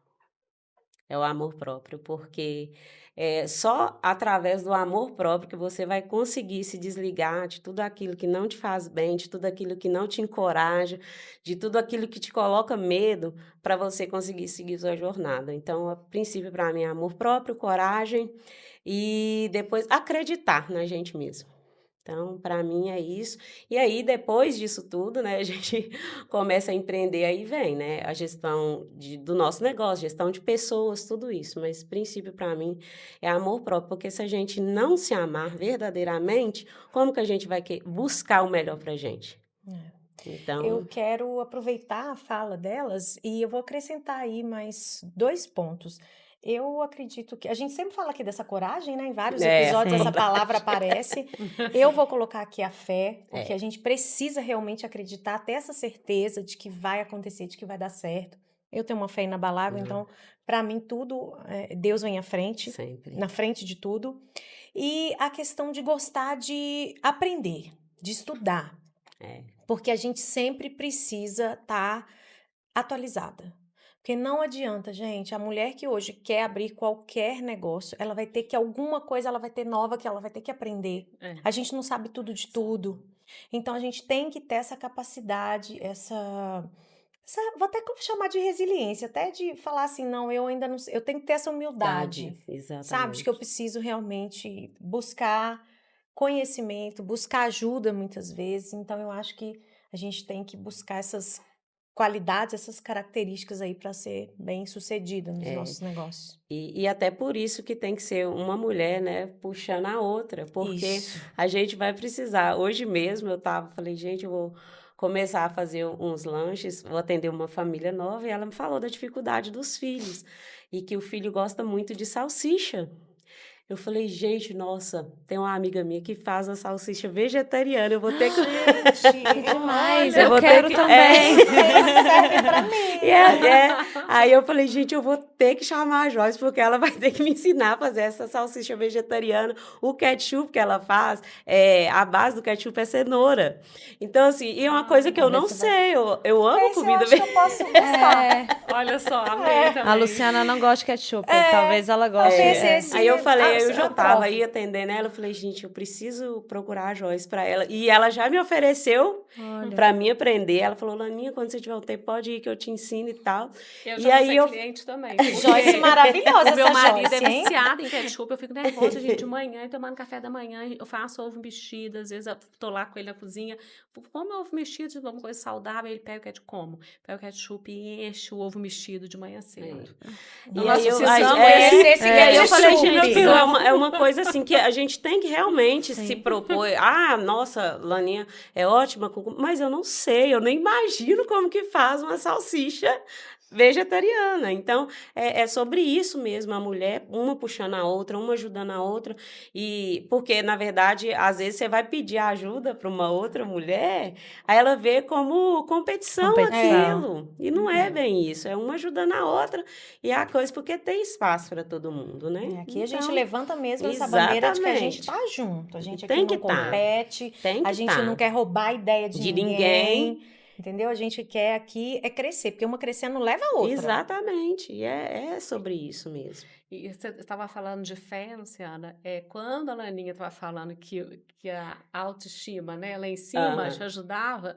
É o amor próprio, porque é só através do amor próprio que você vai conseguir se desligar de tudo aquilo que não te faz bem, de tudo aquilo que não te encoraja, de tudo aquilo que te coloca medo, para você conseguir seguir sua jornada. Então, o princípio para mim é amor próprio, coragem e depois acreditar na gente mesmo. Então, para mim é isso. E aí, depois disso tudo, né, a gente começa a empreender, aí vem, né, a gestão do nosso negócio, gestão de pessoas, tudo isso. Mas o princípio para mim é amor próprio, porque se a gente não se amar verdadeiramente, como que a gente vai buscar o melhor para a gente? Eu Então, quero aproveitar a fala delas e eu vou acrescentar aí mais 2 pontos. Eu acredito que a gente sempre fala aqui dessa coragem, né? Em vários episódios essa Sim. palavra aparece. Eu vou colocar aqui a fé, porque É. a gente precisa realmente acreditar, ter essa certeza de que vai acontecer, de que vai dar certo. Eu tenho uma fé inabalável, então, para mim, tudo, Deus vem à frente, sempre. na frente de tudo. E a questão de gostar de aprender, de estudar. É. Porque a gente sempre precisa estar atualizada. Porque não adianta, gente, a mulher que hoje quer abrir qualquer negócio, ela vai ter que alguma coisa, ela vai ter nova que ela vai ter que aprender. É. A gente não sabe tudo de tudo. Então a gente tem que ter essa capacidade, vou até chamar de resiliência, até de falar assim, não, eu ainda não sei, eu tenho que ter essa humildade, sabe? De que eu Exatamente. preciso realmente buscar conhecimento, buscar ajuda muitas vezes. Então eu acho que a gente tem que buscar essas qualidades, essas características aí para ser bem-sucedida nos É. nossos negócios. E até por isso que tem que ser uma mulher, né, puxando a outra, porque Isso. a gente vai precisar. Hoje mesmo falei, gente, eu vou começar a fazer uns lanches, vou atender uma família nova, e ela me falou da dificuldade dos filhos, e que o filho gosta muito de salsicha. Eu falei, gente, nossa, tem uma amiga minha que faz a salsicha vegetariana, eu vou ter que... Gente, Demais, Eu eu vou ter quero que- também. serve pra mim. Aí eu falei, gente, eu vou ter que chamar a Joyce, porque ela vai ter que me ensinar a fazer essa salsicha vegetariana. O ketchup que ela faz, a base do ketchup é cenoura. Então, assim, e é uma coisa que eu não Talvez você vai- sei, eu amo Esse eu comida acho que eu posso gostar. É, Olha só, amei também. a Luciana não gosta de ketchup, talvez ela talvez goste. esse- Aí eu falei, eu já eu tava provo. aí atendendo ela, eu falei, gente, eu preciso procurar a Joyce para ela. E ela já me ofereceu Olha. para mim aprender. Ela falou, Laninha, quando você tiver um tempo, pode ir que eu te ensino e tal. Eu E já aí vou ser eu- cliente também. Joyce maravilhosa, O meu essa marido Joyce, é hein? viciado em ketchup, eu fico nervosa, gente, de manhã, tomando café da manhã, eu faço ovo mexido, às vezes eu tô lá com ele na cozinha, como ovo mexido, uma coisa saudável, ele pega o ketchup, como? Pega o ketchup e enche o ovo mexido de manhã cedo. E Nós aí eu- precisamos aí- Conhecer esse E aí eu falei, ketchup. gente, meu filho, é uma coisa assim que a gente tem que realmente Sim. se propor. Ah, nossa, Laninha é ótima, mas eu não sei, eu nem imagino como que faz uma salsicha vegetariana. Então, é sobre isso mesmo, a mulher, uma puxando a outra, uma ajudando a outra. E porque, na verdade, às vezes você vai pedir ajuda para uma outra mulher, aí ela vê como competição Competição. aquilo. E não é bem isso, é uma ajudando a outra. E a coisa, porque tem espaço para todo mundo, né? Aqui a gente Então, levanta mesmo essa bandeira de que a gente tá junto. A gente aqui Tem que não tá. compete, Tem que a gente tá. não quer roubar a ideia de De ninguém. Entendeu? A gente quer aqui é crescer, porque uma crescendo leva a outra. Exatamente. E é sobre isso mesmo. E você estava falando de fé, Luciana, quando a Laninha estava falando que a autoestima, né, lá em cima Aham. te ajudava,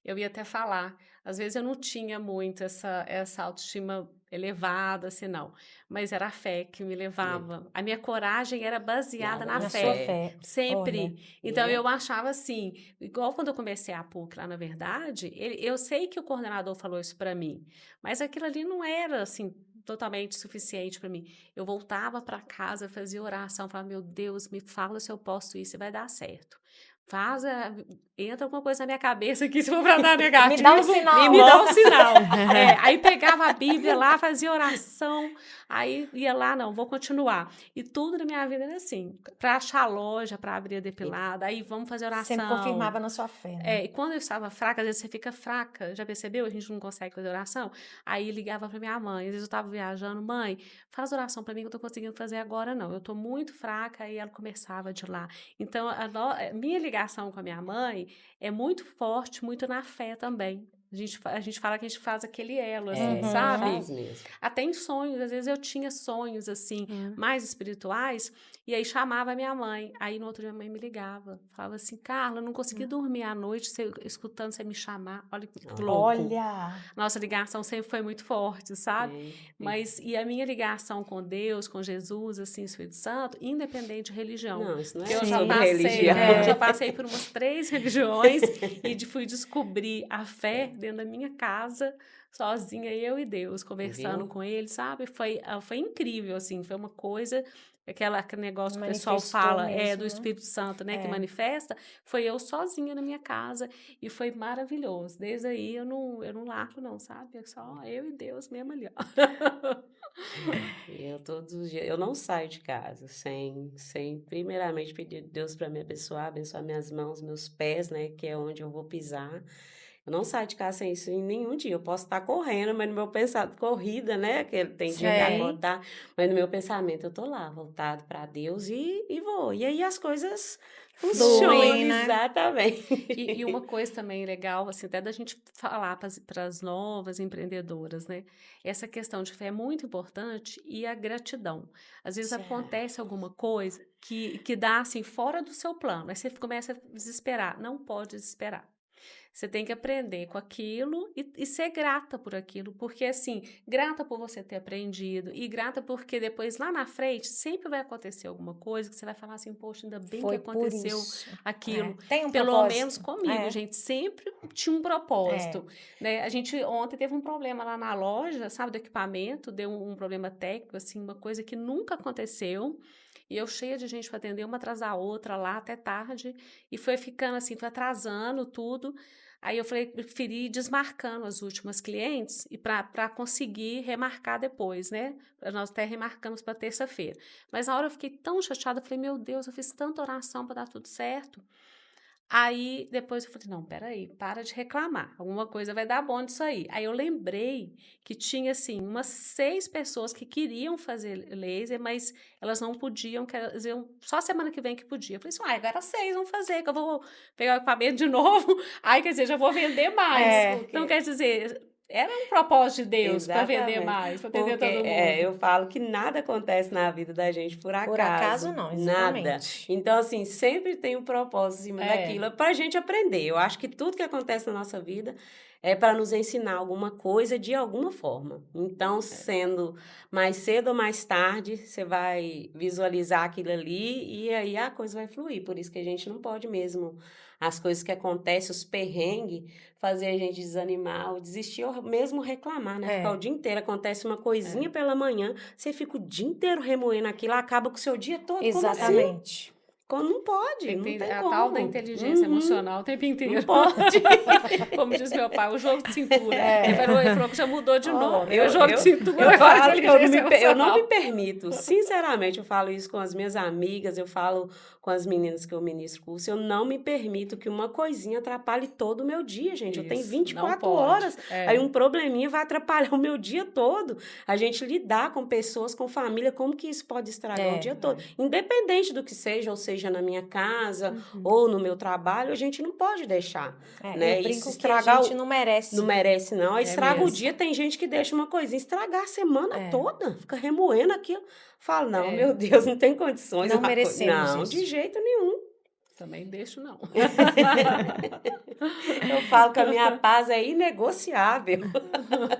eu ia até falar, às vezes eu não tinha muito essa autoestima elevada, assim, não, mas era a fé que me levava. A minha coragem era baseada na Na fé. sua fé. Sempre. Olha. Então, É. eu achava assim, igual quando eu comecei a PUC lá, na verdade, eu sei que o coordenador falou isso para mim, mas aquilo ali não era, assim, totalmente suficiente para mim. Eu voltava para casa, fazia oração, falava, meu Deus, me fala se eu posso ir, se vai dar certo. Entra alguma coisa na minha cabeça aqui, se for para dar negativo. Me dá um sinal. Me dá um sinal. Aí pegava a Bíblia lá, fazia oração, aí ia lá, não, vou continuar. E tudo na minha vida era assim, para achar loja, para abrir a depilada, aí vamos fazer oração. Sempre confirmava na sua fé, né? E quando eu estava fraca, às vezes você fica fraca, já percebeu? A gente não consegue fazer oração. Aí ligava para minha mãe, às vezes eu estava viajando, mãe, faz oração para mim que eu estou conseguindo fazer agora, não. Eu estou muito fraca, e ela começava de lá. Então, minha ligação com a minha mãe é muito forte, muito na fé também. A gente fala que a gente faz aquele elo, assim, É, sabe? faz mesmo. Até em sonhos, às vezes eu tinha sonhos, assim, mais espirituais, e aí chamava a minha mãe. Aí no outro dia a mãe me ligava, falava assim, Carla, eu não consegui dormir à noite escutando você me chamar. Olha que louco. Olha! Nossa ligação sempre foi muito forte, sabe? É. Mas, e a minha ligação com Deus, com Jesus, assim, Espírito Santo, independente de religião. Não, isso não Porque é eu já sobre passei, religião. eu já passei por umas 3 religiões e fui descobrir a fé dentro da minha casa, sozinha, eu e Deus, conversando Viu? com ele, sabe? Foi incrível, assim, foi uma coisa, aquele negócio que o pessoal Manifestou fala, do mesmo, né? Espírito Santo, né, que É. manifesta, foi eu sozinha na minha casa e foi maravilhoso. Desde aí eu não largo não, sabe? É só eu e Deus mesmo ali, ó. Eu todos os dias, eu não saio de casa sem primeiramente pedir a Deus para me abençoar minhas mãos, meus pés, né, que é onde eu vou pisar. Eu não saio de casa sem isso em nenhum dia. Eu posso estar correndo, mas no meu pensamento, corrida, né, que tem dia que Sei. acordar, mas no meu pensamento eu tô lá, voltado para Deus e vou. E aí as coisas funcionam, Fluem, né? exatamente. E uma coisa também legal, assim, até da gente falar para as novas empreendedoras, né? Essa questão de fé é muito importante e a gratidão. Às vezes Certo. acontece alguma coisa que dá, assim, fora do seu plano. Aí você começa a desesperar. Não pode desesperar. Você tem que aprender com aquilo e ser grata por aquilo, porque assim, grata por você ter aprendido e grata porque depois lá na frente sempre vai acontecer alguma coisa que você vai falar assim, poxa, ainda bem que Foi por aconteceu isso. aquilo. Tem um Pelo menos propósito. comigo, É. gente, sempre tinha um propósito, né? A gente ontem teve um problema lá na loja, sabe, do equipamento, deu um problema técnico, assim, uma coisa que nunca aconteceu. E eu cheia de gente para atender uma atrás da outra lá até tarde e foi ficando assim, foi atrasando tudo. Aí eu falei, preferi ir desmarcando as últimas clientes e para conseguir remarcar depois, né? Nós até remarcamos para terça-feira. Mas na hora eu fiquei tão chateada, eu falei, meu Deus, eu fiz tanta oração para dar tudo certo. Aí depois eu falei, não, peraí, para de reclamar, alguma coisa vai dar bom disso aí. Aí eu lembrei que tinha, assim, umas 6 pessoas que queriam fazer laser, mas elas não podiam, que elas iam, só semana que vem que podia. Eu falei assim, agora 6 vão fazer, que eu vou pegar o equipamento de novo, aí quer dizer, já vou vender mais. É. Então, quer dizer, era um propósito de Deus para vender Exatamente. mais, para atender Porque todo mundo. eu falo que nada acontece na vida da gente por acaso. Por acaso não, Nada. exatamente. Então, assim, sempre tem um propósito em cima daquilo para a gente aprender. Eu acho que tudo que acontece na nossa vida é para nos ensinar alguma coisa de alguma forma. Então, sendo mais cedo ou mais tarde, você vai visualizar aquilo ali e aí a coisa vai fluir. Por isso que a gente não pode mesmo, as coisas que acontecem, os perrengues, fazer a gente desanimar ou desistir ou mesmo reclamar, né? Ficar o dia inteiro, acontece uma coisinha pela manhã, você fica o dia inteiro remoendo aquilo, acaba com o seu dia todo. Como assim? Exatamente. Não pode, não tem A como. tal da inteligência emocional o tempo Não inteiro. pode. Como diz meu pai, o jogo de cintura. Ele falou que já mudou de nome. É o jogo de Eu cintura. falo que eu não inteligência eu não me emocional. permito, sinceramente, eu falo isso com as minhas amigas, eu falo com as meninas que eu ministro curso, eu não me permito que uma coisinha atrapalhe todo o meu dia, gente. Eu tenho Isso, 24 não pode. horas, aí um probleminha vai atrapalhar o meu dia todo. A gente lidar com pessoas, com família, como que isso pode estragar o dia todo? Independente do que seja, ou seja na minha casa, ou no meu trabalho, a gente não pode deixar, né? Eu Isso brinco que a estragar gente não merece. não merece, não. Aí estraga o mesmo. dia. Tem gente que deixa uma coisinha estragar a semana toda. Fica remoendo aquilo. Fala, não, meu Deus, não tem condições. Não uma merecemos Não, isso. de jeito nenhum. Também deixo, não. Eu falo que a minha paz é inegociável.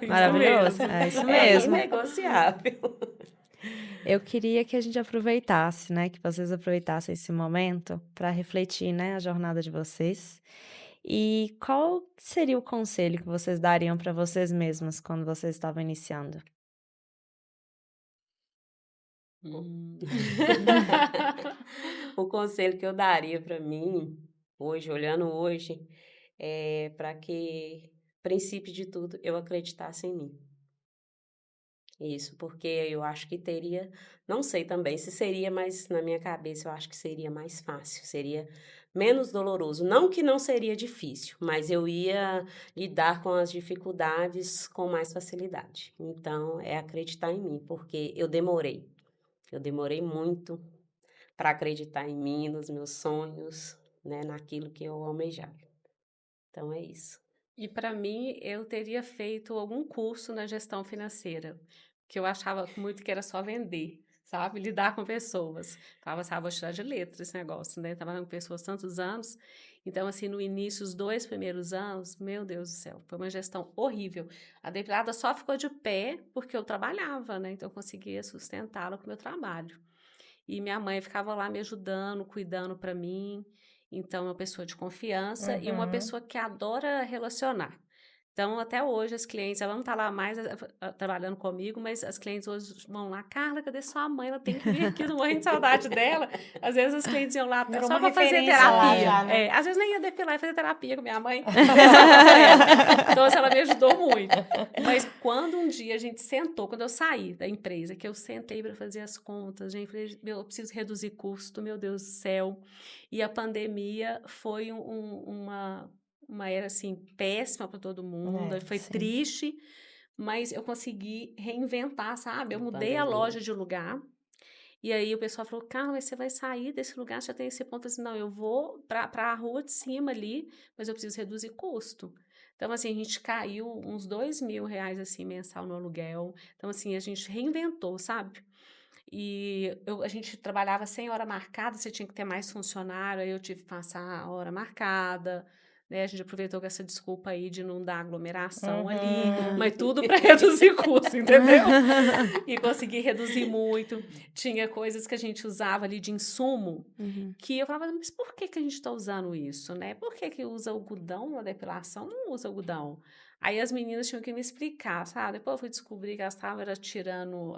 Maravilhoso. É isso É mesmo. inegociável. Eu queria que a gente aproveitasse, né? Que vocês aproveitassem esse momento para refletir, né? A jornada de vocês. E qual seria o conselho que vocês dariam para vocês mesmas quando vocês estavam iniciando? O conselho que eu daria para mim, hoje, olhando hoje, é para que, princípio de tudo, eu acreditasse em mim. Isso, porque eu acho que teria, não sei também se seria, mas na minha cabeça eu acho que seria mais fácil, seria menos doloroso. Não que não seria difícil, mas eu ia lidar com as dificuldades com mais facilidade. Então, é acreditar em mim, porque eu demorei muito para acreditar em mim, nos meus sonhos, né, naquilo que eu almejava. Então, é isso. E para mim, eu teria feito algum curso na gestão financeira, que eu achava muito que era só vender, sabe? Lidar com pessoas. Falava, sabe, vou tirar de letra esse negócio, né? Trabalhando com pessoas tantos anos. Então, assim, no início, os 2 primeiros anos, meu Deus do céu, foi uma gestão horrível. A depilada só ficou de pé porque eu trabalhava, né? Então, eu conseguia sustentá-la com o meu trabalho. E minha mãe ficava lá me ajudando, cuidando para mim. Então, uma pessoa de confiança e uma Uhum. pessoa que adora relacionar. Então, até hoje, as clientes, ela não está lá mais trabalhando comigo, mas as clientes hoje vão lá, Carla, cadê sua mãe? Ela tem que vir aqui, eu não morro de saudade dela. Às vezes as clientes iam lá Virou só uma para fazer referência lá terapia. já, né? Às vezes nem ia depilar e fazer terapia com minha mãe. Só pra ela. Então, assim, ela me ajudou muito. Mas quando um dia a gente sentou, quando eu saí da empresa, que eu sentei para fazer as contas, gente, falei, eu preciso reduzir custo, meu Deus do céu. E a pandemia foi uma era assim péssima para todo mundo, foi Sim. triste, mas eu consegui reinventar, sabe? Eu Na mudei a pandemia. loja de lugar. E aí o pessoal falou, Carla, mas você vai sair desse lugar, já tem esse ponto. Eu falei assim, não, eu vou para a rua de cima ali, mas eu preciso reduzir custo. Então, assim, a gente caiu uns R$ 2.000, assim, mensal no aluguel. Então, assim, a gente reinventou, sabe? E a gente trabalhava sem hora marcada, você tinha que ter mais funcionário, aí eu tive que passar a hora marcada, né? A gente aproveitou com essa desculpa aí de não dar aglomeração ali, mas tudo para reduzir custo, entendeu? E consegui reduzir muito. Tinha coisas que a gente usava ali de insumo, que eu falava, mas por que a gente está usando isso, né? Por que usa algodão na depilação? Não usa algodão. Aí as meninas tinham que me explicar, sabe? Depois eu fui descobrir que elas estavam tirando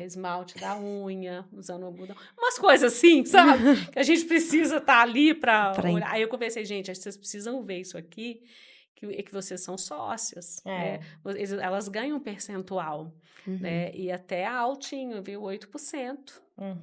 esmalte da unha, usando algodão. Umas coisas assim, sabe? Que a gente precisa estar ali para olhar. Aí eu conversei, gente, vocês precisam ver isso aqui, que vocês são sócias, né? Elas ganham um percentual, né? E até altinho, viu? 8%.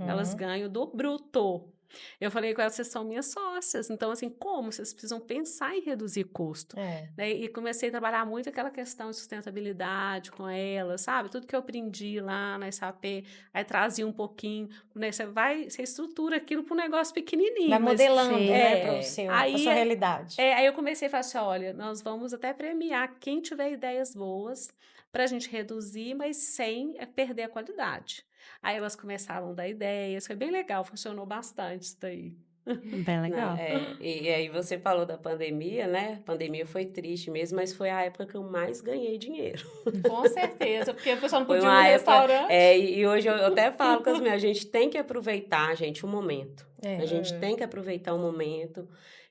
Elas ganham do bruto. Eu falei com elas, vocês são minhas sócias. Então, assim, como? Vocês precisam pensar em reduzir custo. Né? E comecei a trabalhar muito aquela questão de sustentabilidade com elas, sabe? Tudo que eu aprendi lá na SAP, aí trazia um pouquinho, né? Você estrutura aquilo para um negócio pequenininho. Vai modelando, né, para a sua realidade. Aí eu comecei a falar assim, olha, nós vamos até premiar quem tiver ideias boas para a gente reduzir, mas sem perder a qualidade. Aí elas começaram a dar ideias, foi bem legal, funcionou bastante isso daí. Bem legal. E aí você falou da pandemia, né? A pandemia foi triste mesmo, mas foi a época que eu mais ganhei dinheiro. Com certeza, porque a pessoa não Foi podia ir uma no época, restaurante. e hoje eu até falo com as minhas, a gente tem que aproveitar, gente, o momento. A gente tem que aproveitar o momento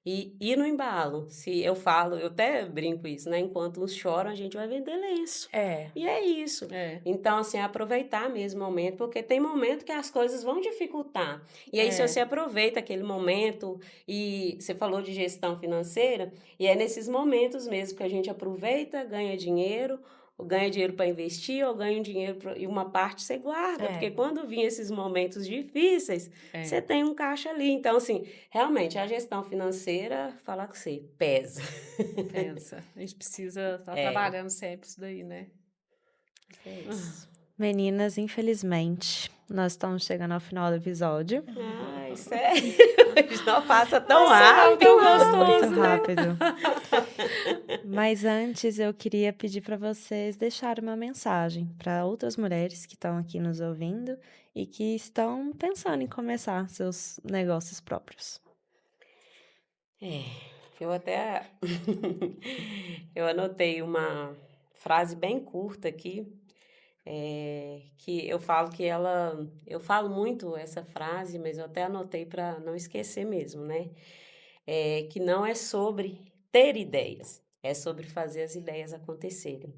e ir no embalo. Se eu falo, eu até brinco isso, né? Enquanto uns choram, a gente vai vender lenço. E é isso. Então, assim, aproveitar mesmo o momento, porque tem momento que as coisas vão dificultar. E aí, se você aproveita aquele momento, e você falou de gestão financeira, e é nesses momentos mesmo que a gente aproveita, ganha dinheiro para investir, ou ganha um dinheiro e uma parte você guarda, porque quando vir esses momentos difíceis, você tem um caixa ali. Então, assim, realmente, a gestão financeira, falar com você, pesa. Pesa. A gente precisa estar trabalhando sempre isso daí, né? É isso. Meninas, infelizmente, nós estamos chegando ao final do episódio. Ai, sério? Não passa tão rápido. Tão gostoso, Muito rápido. Mas antes eu queria pedir para vocês deixarem uma mensagem para outras mulheres que estão aqui nos ouvindo e que estão pensando em começar seus negócios próprios. Eu até eu anotei uma frase bem curta aqui, que eu falo eu falo muito essa frase, mas eu até anotei para não esquecer mesmo, né? Que não é sobre ter ideias, é sobre fazer as ideias acontecerem.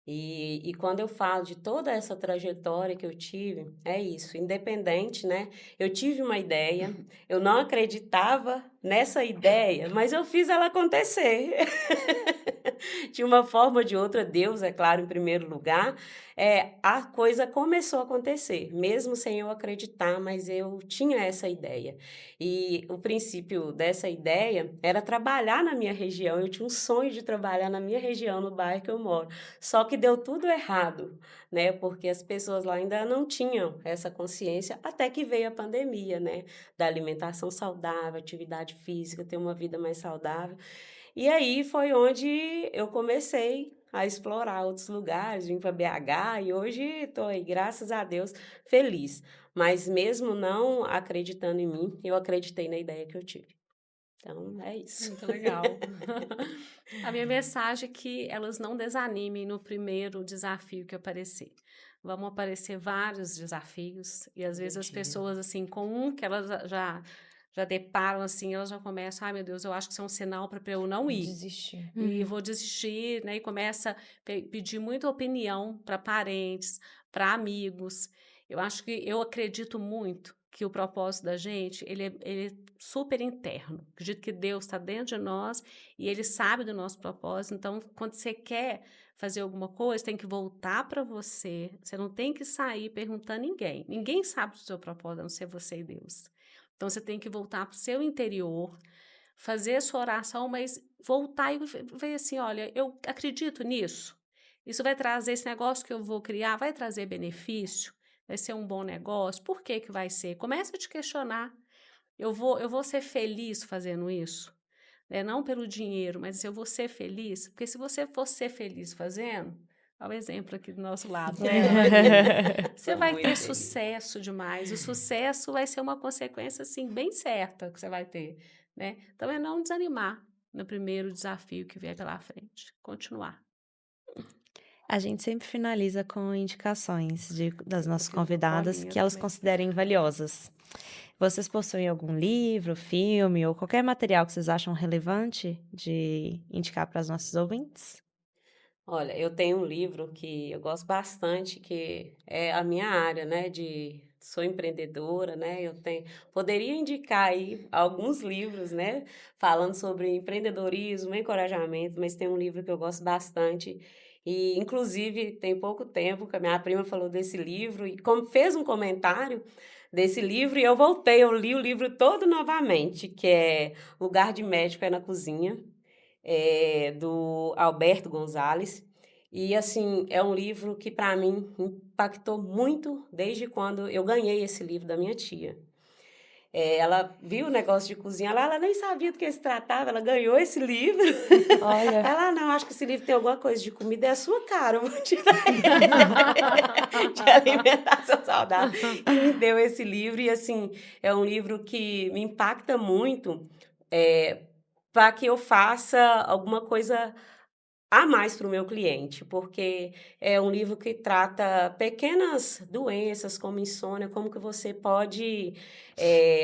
E quando eu falo de toda essa trajetória que eu tive, é isso, independente, né? Eu tive uma ideia, eu não acreditava nessa ideia, mas eu fiz ela acontecer. De uma forma ou de outra, Deus, é claro, em primeiro lugar, a coisa começou a acontecer, mesmo sem eu acreditar, mas eu tinha essa ideia. E o princípio dessa ideia era trabalhar na minha região, eu tinha um sonho de trabalhar na minha região, no bairro que eu moro. Só que deu tudo errado, né? Porque as pessoas lá ainda não tinham essa consciência, até que veio a pandemia, né? Da alimentação saudável, atividade física, ter uma vida mais saudável. E aí foi onde eu comecei a explorar outros lugares, vim para BH e hoje estou aí, graças a Deus, feliz. Mas mesmo não acreditando em mim, eu acreditei na ideia que eu tive. Então, é isso. Muito legal. A minha mensagem é que elas não desanimem no primeiro desafio que aparecer. Vão aparecer vários desafios e às vezes as Mentira. pessoas assim com um que elas já deparam assim, elas já começam, ai meu Deus, eu acho que isso é um sinal para eu não ir. Desistir. E vou desistir, né? E começa a pedir muita opinião para parentes, para amigos. Eu acredito muito que o propósito da gente, ele é super interno. Acredito que Deus está dentro de nós e Ele sabe do nosso propósito. Então, quando você quer fazer alguma coisa, tem que voltar para você. Você não tem que sair perguntando a ninguém. Ninguém sabe do seu propósito, a não ser você e Deus. Então, você tem que voltar para o seu interior, fazer a sua oração, mas voltar e ver assim, olha, eu acredito nisso. Isso vai trazer esse negócio que eu vou criar, vai trazer benefício, vai ser um bom negócio. Por que que vai ser? Comece a te questionar. Eu vou ser feliz fazendo isso, né? Não pelo dinheiro, mas eu vou ser feliz, porque se você for ser feliz fazendo, olha o exemplo aqui do nosso lado, né? Você Sou vai muito ter feliz. sucesso demais. O sucesso vai ser uma consequência, assim, bem certa que você vai ter, né? Então, é não desanimar no primeiro desafio que vier pela frente. Continuar. A gente sempre finaliza com indicações das Eu nossas fiz uma convidadas colinha que elas também. considerem valiosas. Vocês possuem algum livro, filme ou qualquer material que vocês acham relevante de indicar para os nossos ouvintes? Olha, eu tenho um livro que eu gosto bastante, que é a minha área, né, sou empreendedora, né, poderia indicar aí alguns livros, né, falando sobre empreendedorismo, encorajamento, mas tem um livro que eu gosto bastante e, inclusive, tem pouco tempo que a minha prima falou desse livro e como fez um comentário desse livro e eu voltei, eu li o livro todo novamente, que é Lugar de Médico é na Cozinha, do Alberto Gonzales. E, assim, é um livro que, para mim, impactou muito desde quando eu ganhei esse livro da minha tia. Ela viu o negócio de cozinha lá, ela nem sabia do que se tratava, ela ganhou esse livro. Olha, Ela, não, acho que esse livro tem alguma coisa de comida, é a sua cara, eu vou te dar de alimentação saudável. E me deu esse livro, e assim, é um livro que me impacta muito, para que eu faça alguma coisa a mais para o meu cliente, porque é um livro que trata pequenas doenças como insônia, como que você pode,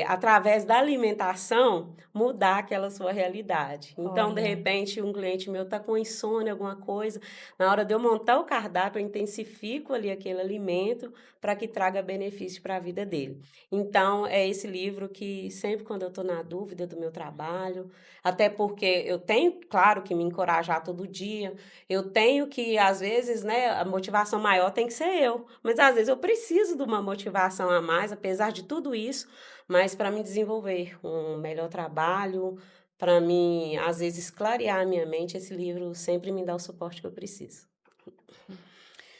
através da alimentação, mudar aquela sua realidade. Então, de Olha. repente, um cliente meu está com insônia, alguma coisa, na hora de eu montar o cardápio, eu intensifico ali aquele alimento para que traga benefício para a vida dele. Então, é esse livro que sempre quando eu estou na dúvida do meu trabalho, até porque eu tenho, claro, que me encorajar todo dia. Eu tenho que, às vezes, né, a motivação maior tem que ser eu. Mas às vezes eu preciso de uma motivação a mais, apesar de tudo isso, mas para me desenvolver um melhor trabalho, para mim, às vezes, clarear a minha mente, esse livro sempre me dá o suporte que eu preciso.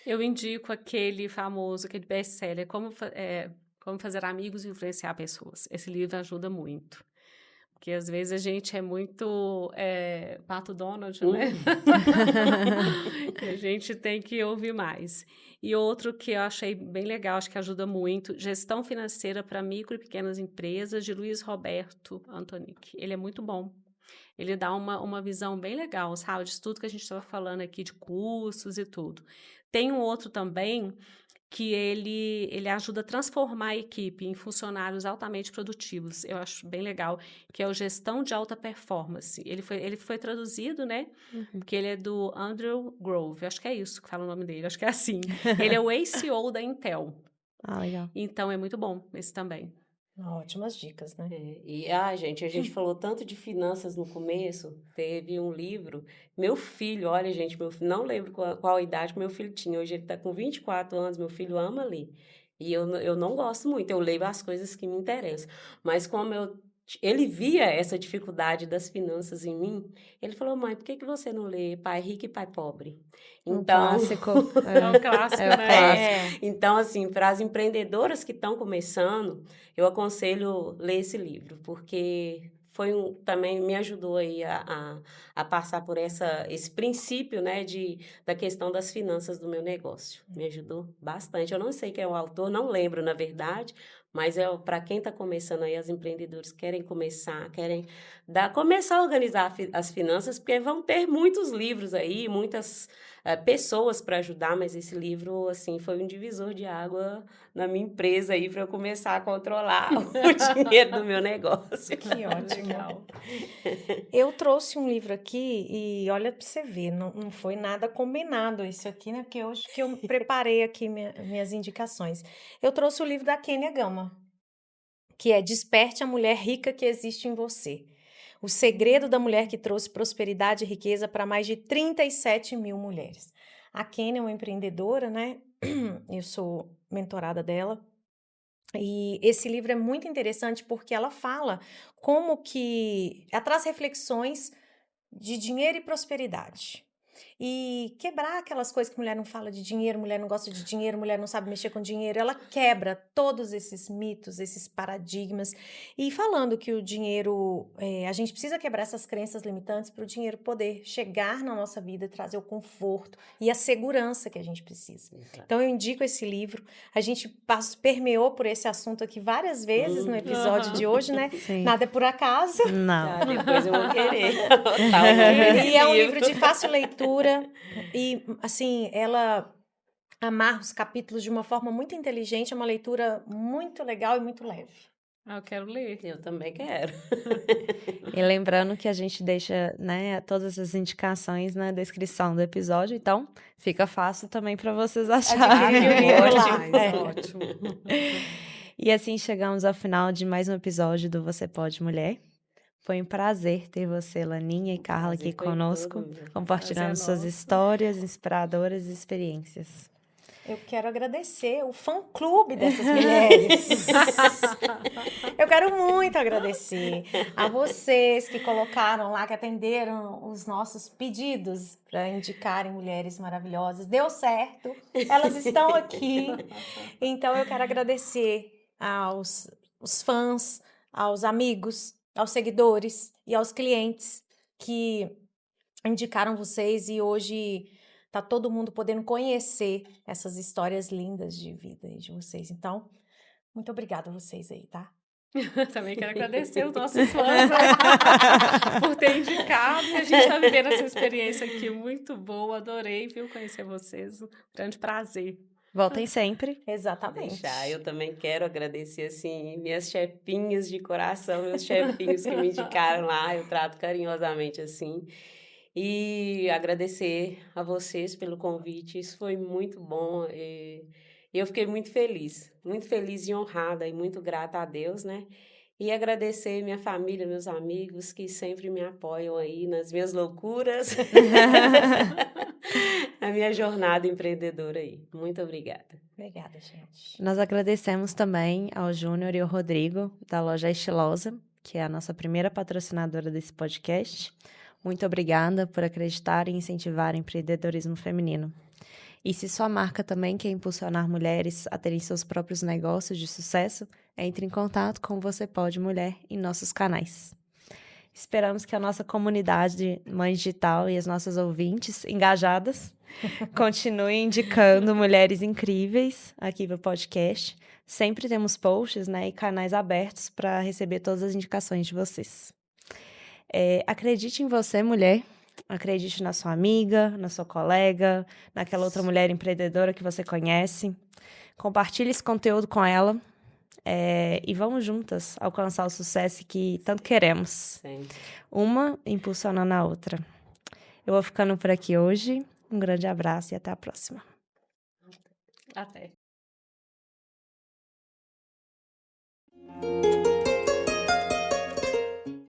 Eu indico aquele famoso, aquele best-seller, Como Fazer Amigos e Influenciar Pessoas. Esse livro ajuda muito. Porque às vezes a gente é muito Pato Donald, né? E a gente tem que ouvir mais. E outro que eu achei bem legal, acho que ajuda muito, Gestão Financeira para Micro e Pequenas Empresas, de Luiz Roberto Antonic. Ele é muito bom. Ele dá uma visão bem legal, sabe? De tudo que a gente estava falando aqui, de custos e tudo. Tem um outro também que ele ajuda a transformar a equipe em funcionários altamente produtivos. Eu acho bem legal, que é o Gestão de Alta Performance. Ele foi traduzido, né? Porque ele é do Andrew Grove. Acho que é isso que fala o nome dele. Acho que é assim. Ele é o ACO da Intel. Ah, legal. Então, é muito bom esse também. Ótimas dicas, né? Gente, a gente falou tanto de finanças no começo, teve um livro, meu filho, olha, gente, não lembro qual idade que meu filho tinha, hoje ele está com 24 anos, meu filho ama ler, e eu não gosto muito, eu leio as coisas que me interessam, mas como ele via essa dificuldade das finanças em mim, ele falou, mãe, por que que você não lê Pai Rico e Pai Pobre? Um Então, clássico. É um clássico, É o né? clássico. então, assim, para as empreendedoras que estão começando, eu aconselho ler esse livro, porque também me ajudou aí a passar por esse princípio, né, da questão das finanças do meu negócio. Me ajudou bastante. Eu não sei quem é o autor, não lembro, na verdade, mas para quem está começando aí, as empreendedores querem começar, começar a organizar as finanças, porque vão ter muitos livros aí, muitas pessoas para ajudar, mas esse livro, assim, foi um divisor de água na minha empresa aí para eu começar a controlar o dinheiro do meu negócio. Que ótimo. Legal. Eu trouxe um livro aqui e olha para você ver, não foi nada combinado isso aqui, né? Porque hoje que eu preparei aqui minhas indicações. Eu trouxe o livro da Kênia Gama, que é Desperte a Mulher Rica que Existe em Você. O segredo da mulher que trouxe prosperidade e riqueza para mais de 37 mil mulheres. A Kênia é uma empreendedora, né? Eu sou mentorada dela. E esse livro é muito interessante porque ela fala como que ela traz reflexões de dinheiro e prosperidade. E quebrar aquelas coisas que mulher não fala de dinheiro, mulher não gosta de dinheiro, mulher não sabe mexer com dinheiro. Ela quebra todos esses mitos, esses paradigmas. E falando que o dinheiro, a gente precisa quebrar essas crenças limitantes para o dinheiro poder chegar na nossa vida e trazer o conforto e a segurança que a gente precisa. Então eu indico esse livro. A gente permeou por esse assunto aqui várias vezes no episódio de hoje, né? Sim. Nada é por acaso. Não. Depois eu vou querer. E é um livro de fácil leitura e, assim, ela amarra os capítulos de uma forma muito inteligente, é uma leitura muito legal e muito leve. Eu quero ler. Eu também quero. E lembrando que a gente deixa, né, todas as indicações na descrição do episódio, então fica fácil também para vocês acharem. Adquirir o livro lá. Ótimo. E assim chegamos ao final de mais um episódio do Você Pode Mulher. Foi um prazer ter você, Laninha e Carla, aqui conosco, compartilhando suas histórias inspiradoras e experiências. Eu quero agradecer o fã-clube dessas mulheres. Eu quero muito agradecer a vocês que colocaram lá, que atenderam os nossos pedidos para indicarem mulheres maravilhosas. Deu certo, elas estão aqui. Então eu quero agradecer aos fãs, aos amigos, aos seguidores e aos clientes que indicaram vocês e hoje tá todo mundo podendo conhecer essas histórias lindas de vida de vocês. Então, muito obrigada a vocês aí, tá? Também quero agradecer os nossos fãs por ter indicado. A gente está vivendo essa experiência aqui muito boa. Adorei, viu, conhecer vocês. Um grande prazer. Voltem sempre. Exatamente. Eu também quero agradecer, assim, minhas chefinhas de coração, meus chefinhos que me indicaram lá, eu trato carinhosamente, assim. E agradecer a vocês pelo convite, isso foi muito bom. Eu fiquei muito feliz e honrada e muito grata a Deus, né? E agradecer minha família, meus amigos que sempre me apoiam aí nas minhas loucuras, na minha jornada empreendedora aí. Muito obrigada. Obrigada, gente. Nós agradecemos também ao Júnior e ao Rodrigo, da loja Estilosa, que é a nossa primeira patrocinadora desse podcast. Muito obrigada por acreditar e incentivar o empreendedorismo feminino. E se sua marca também quer impulsionar mulheres a terem seus próprios negócios de sucesso, entre em contato com Você Pode Mulher em nossos canais. Esperamos que a nossa comunidade Mãe Digital e as nossas ouvintes engajadas continuem indicando mulheres incríveis aqui para o podcast. Sempre temos posts, né, e canais abertos para receber todas as indicações de vocês. Acredite em você, mulher. Acredite na sua amiga, na sua colega, naquela outra mulher empreendedora que você conhece. Compartilhe esse conteúdo com ela e vamos juntas alcançar o sucesso que tanto queremos. Sim. Uma impulsionando a outra. Eu vou ficando por aqui hoje. Um grande abraço e até a próxima. Até.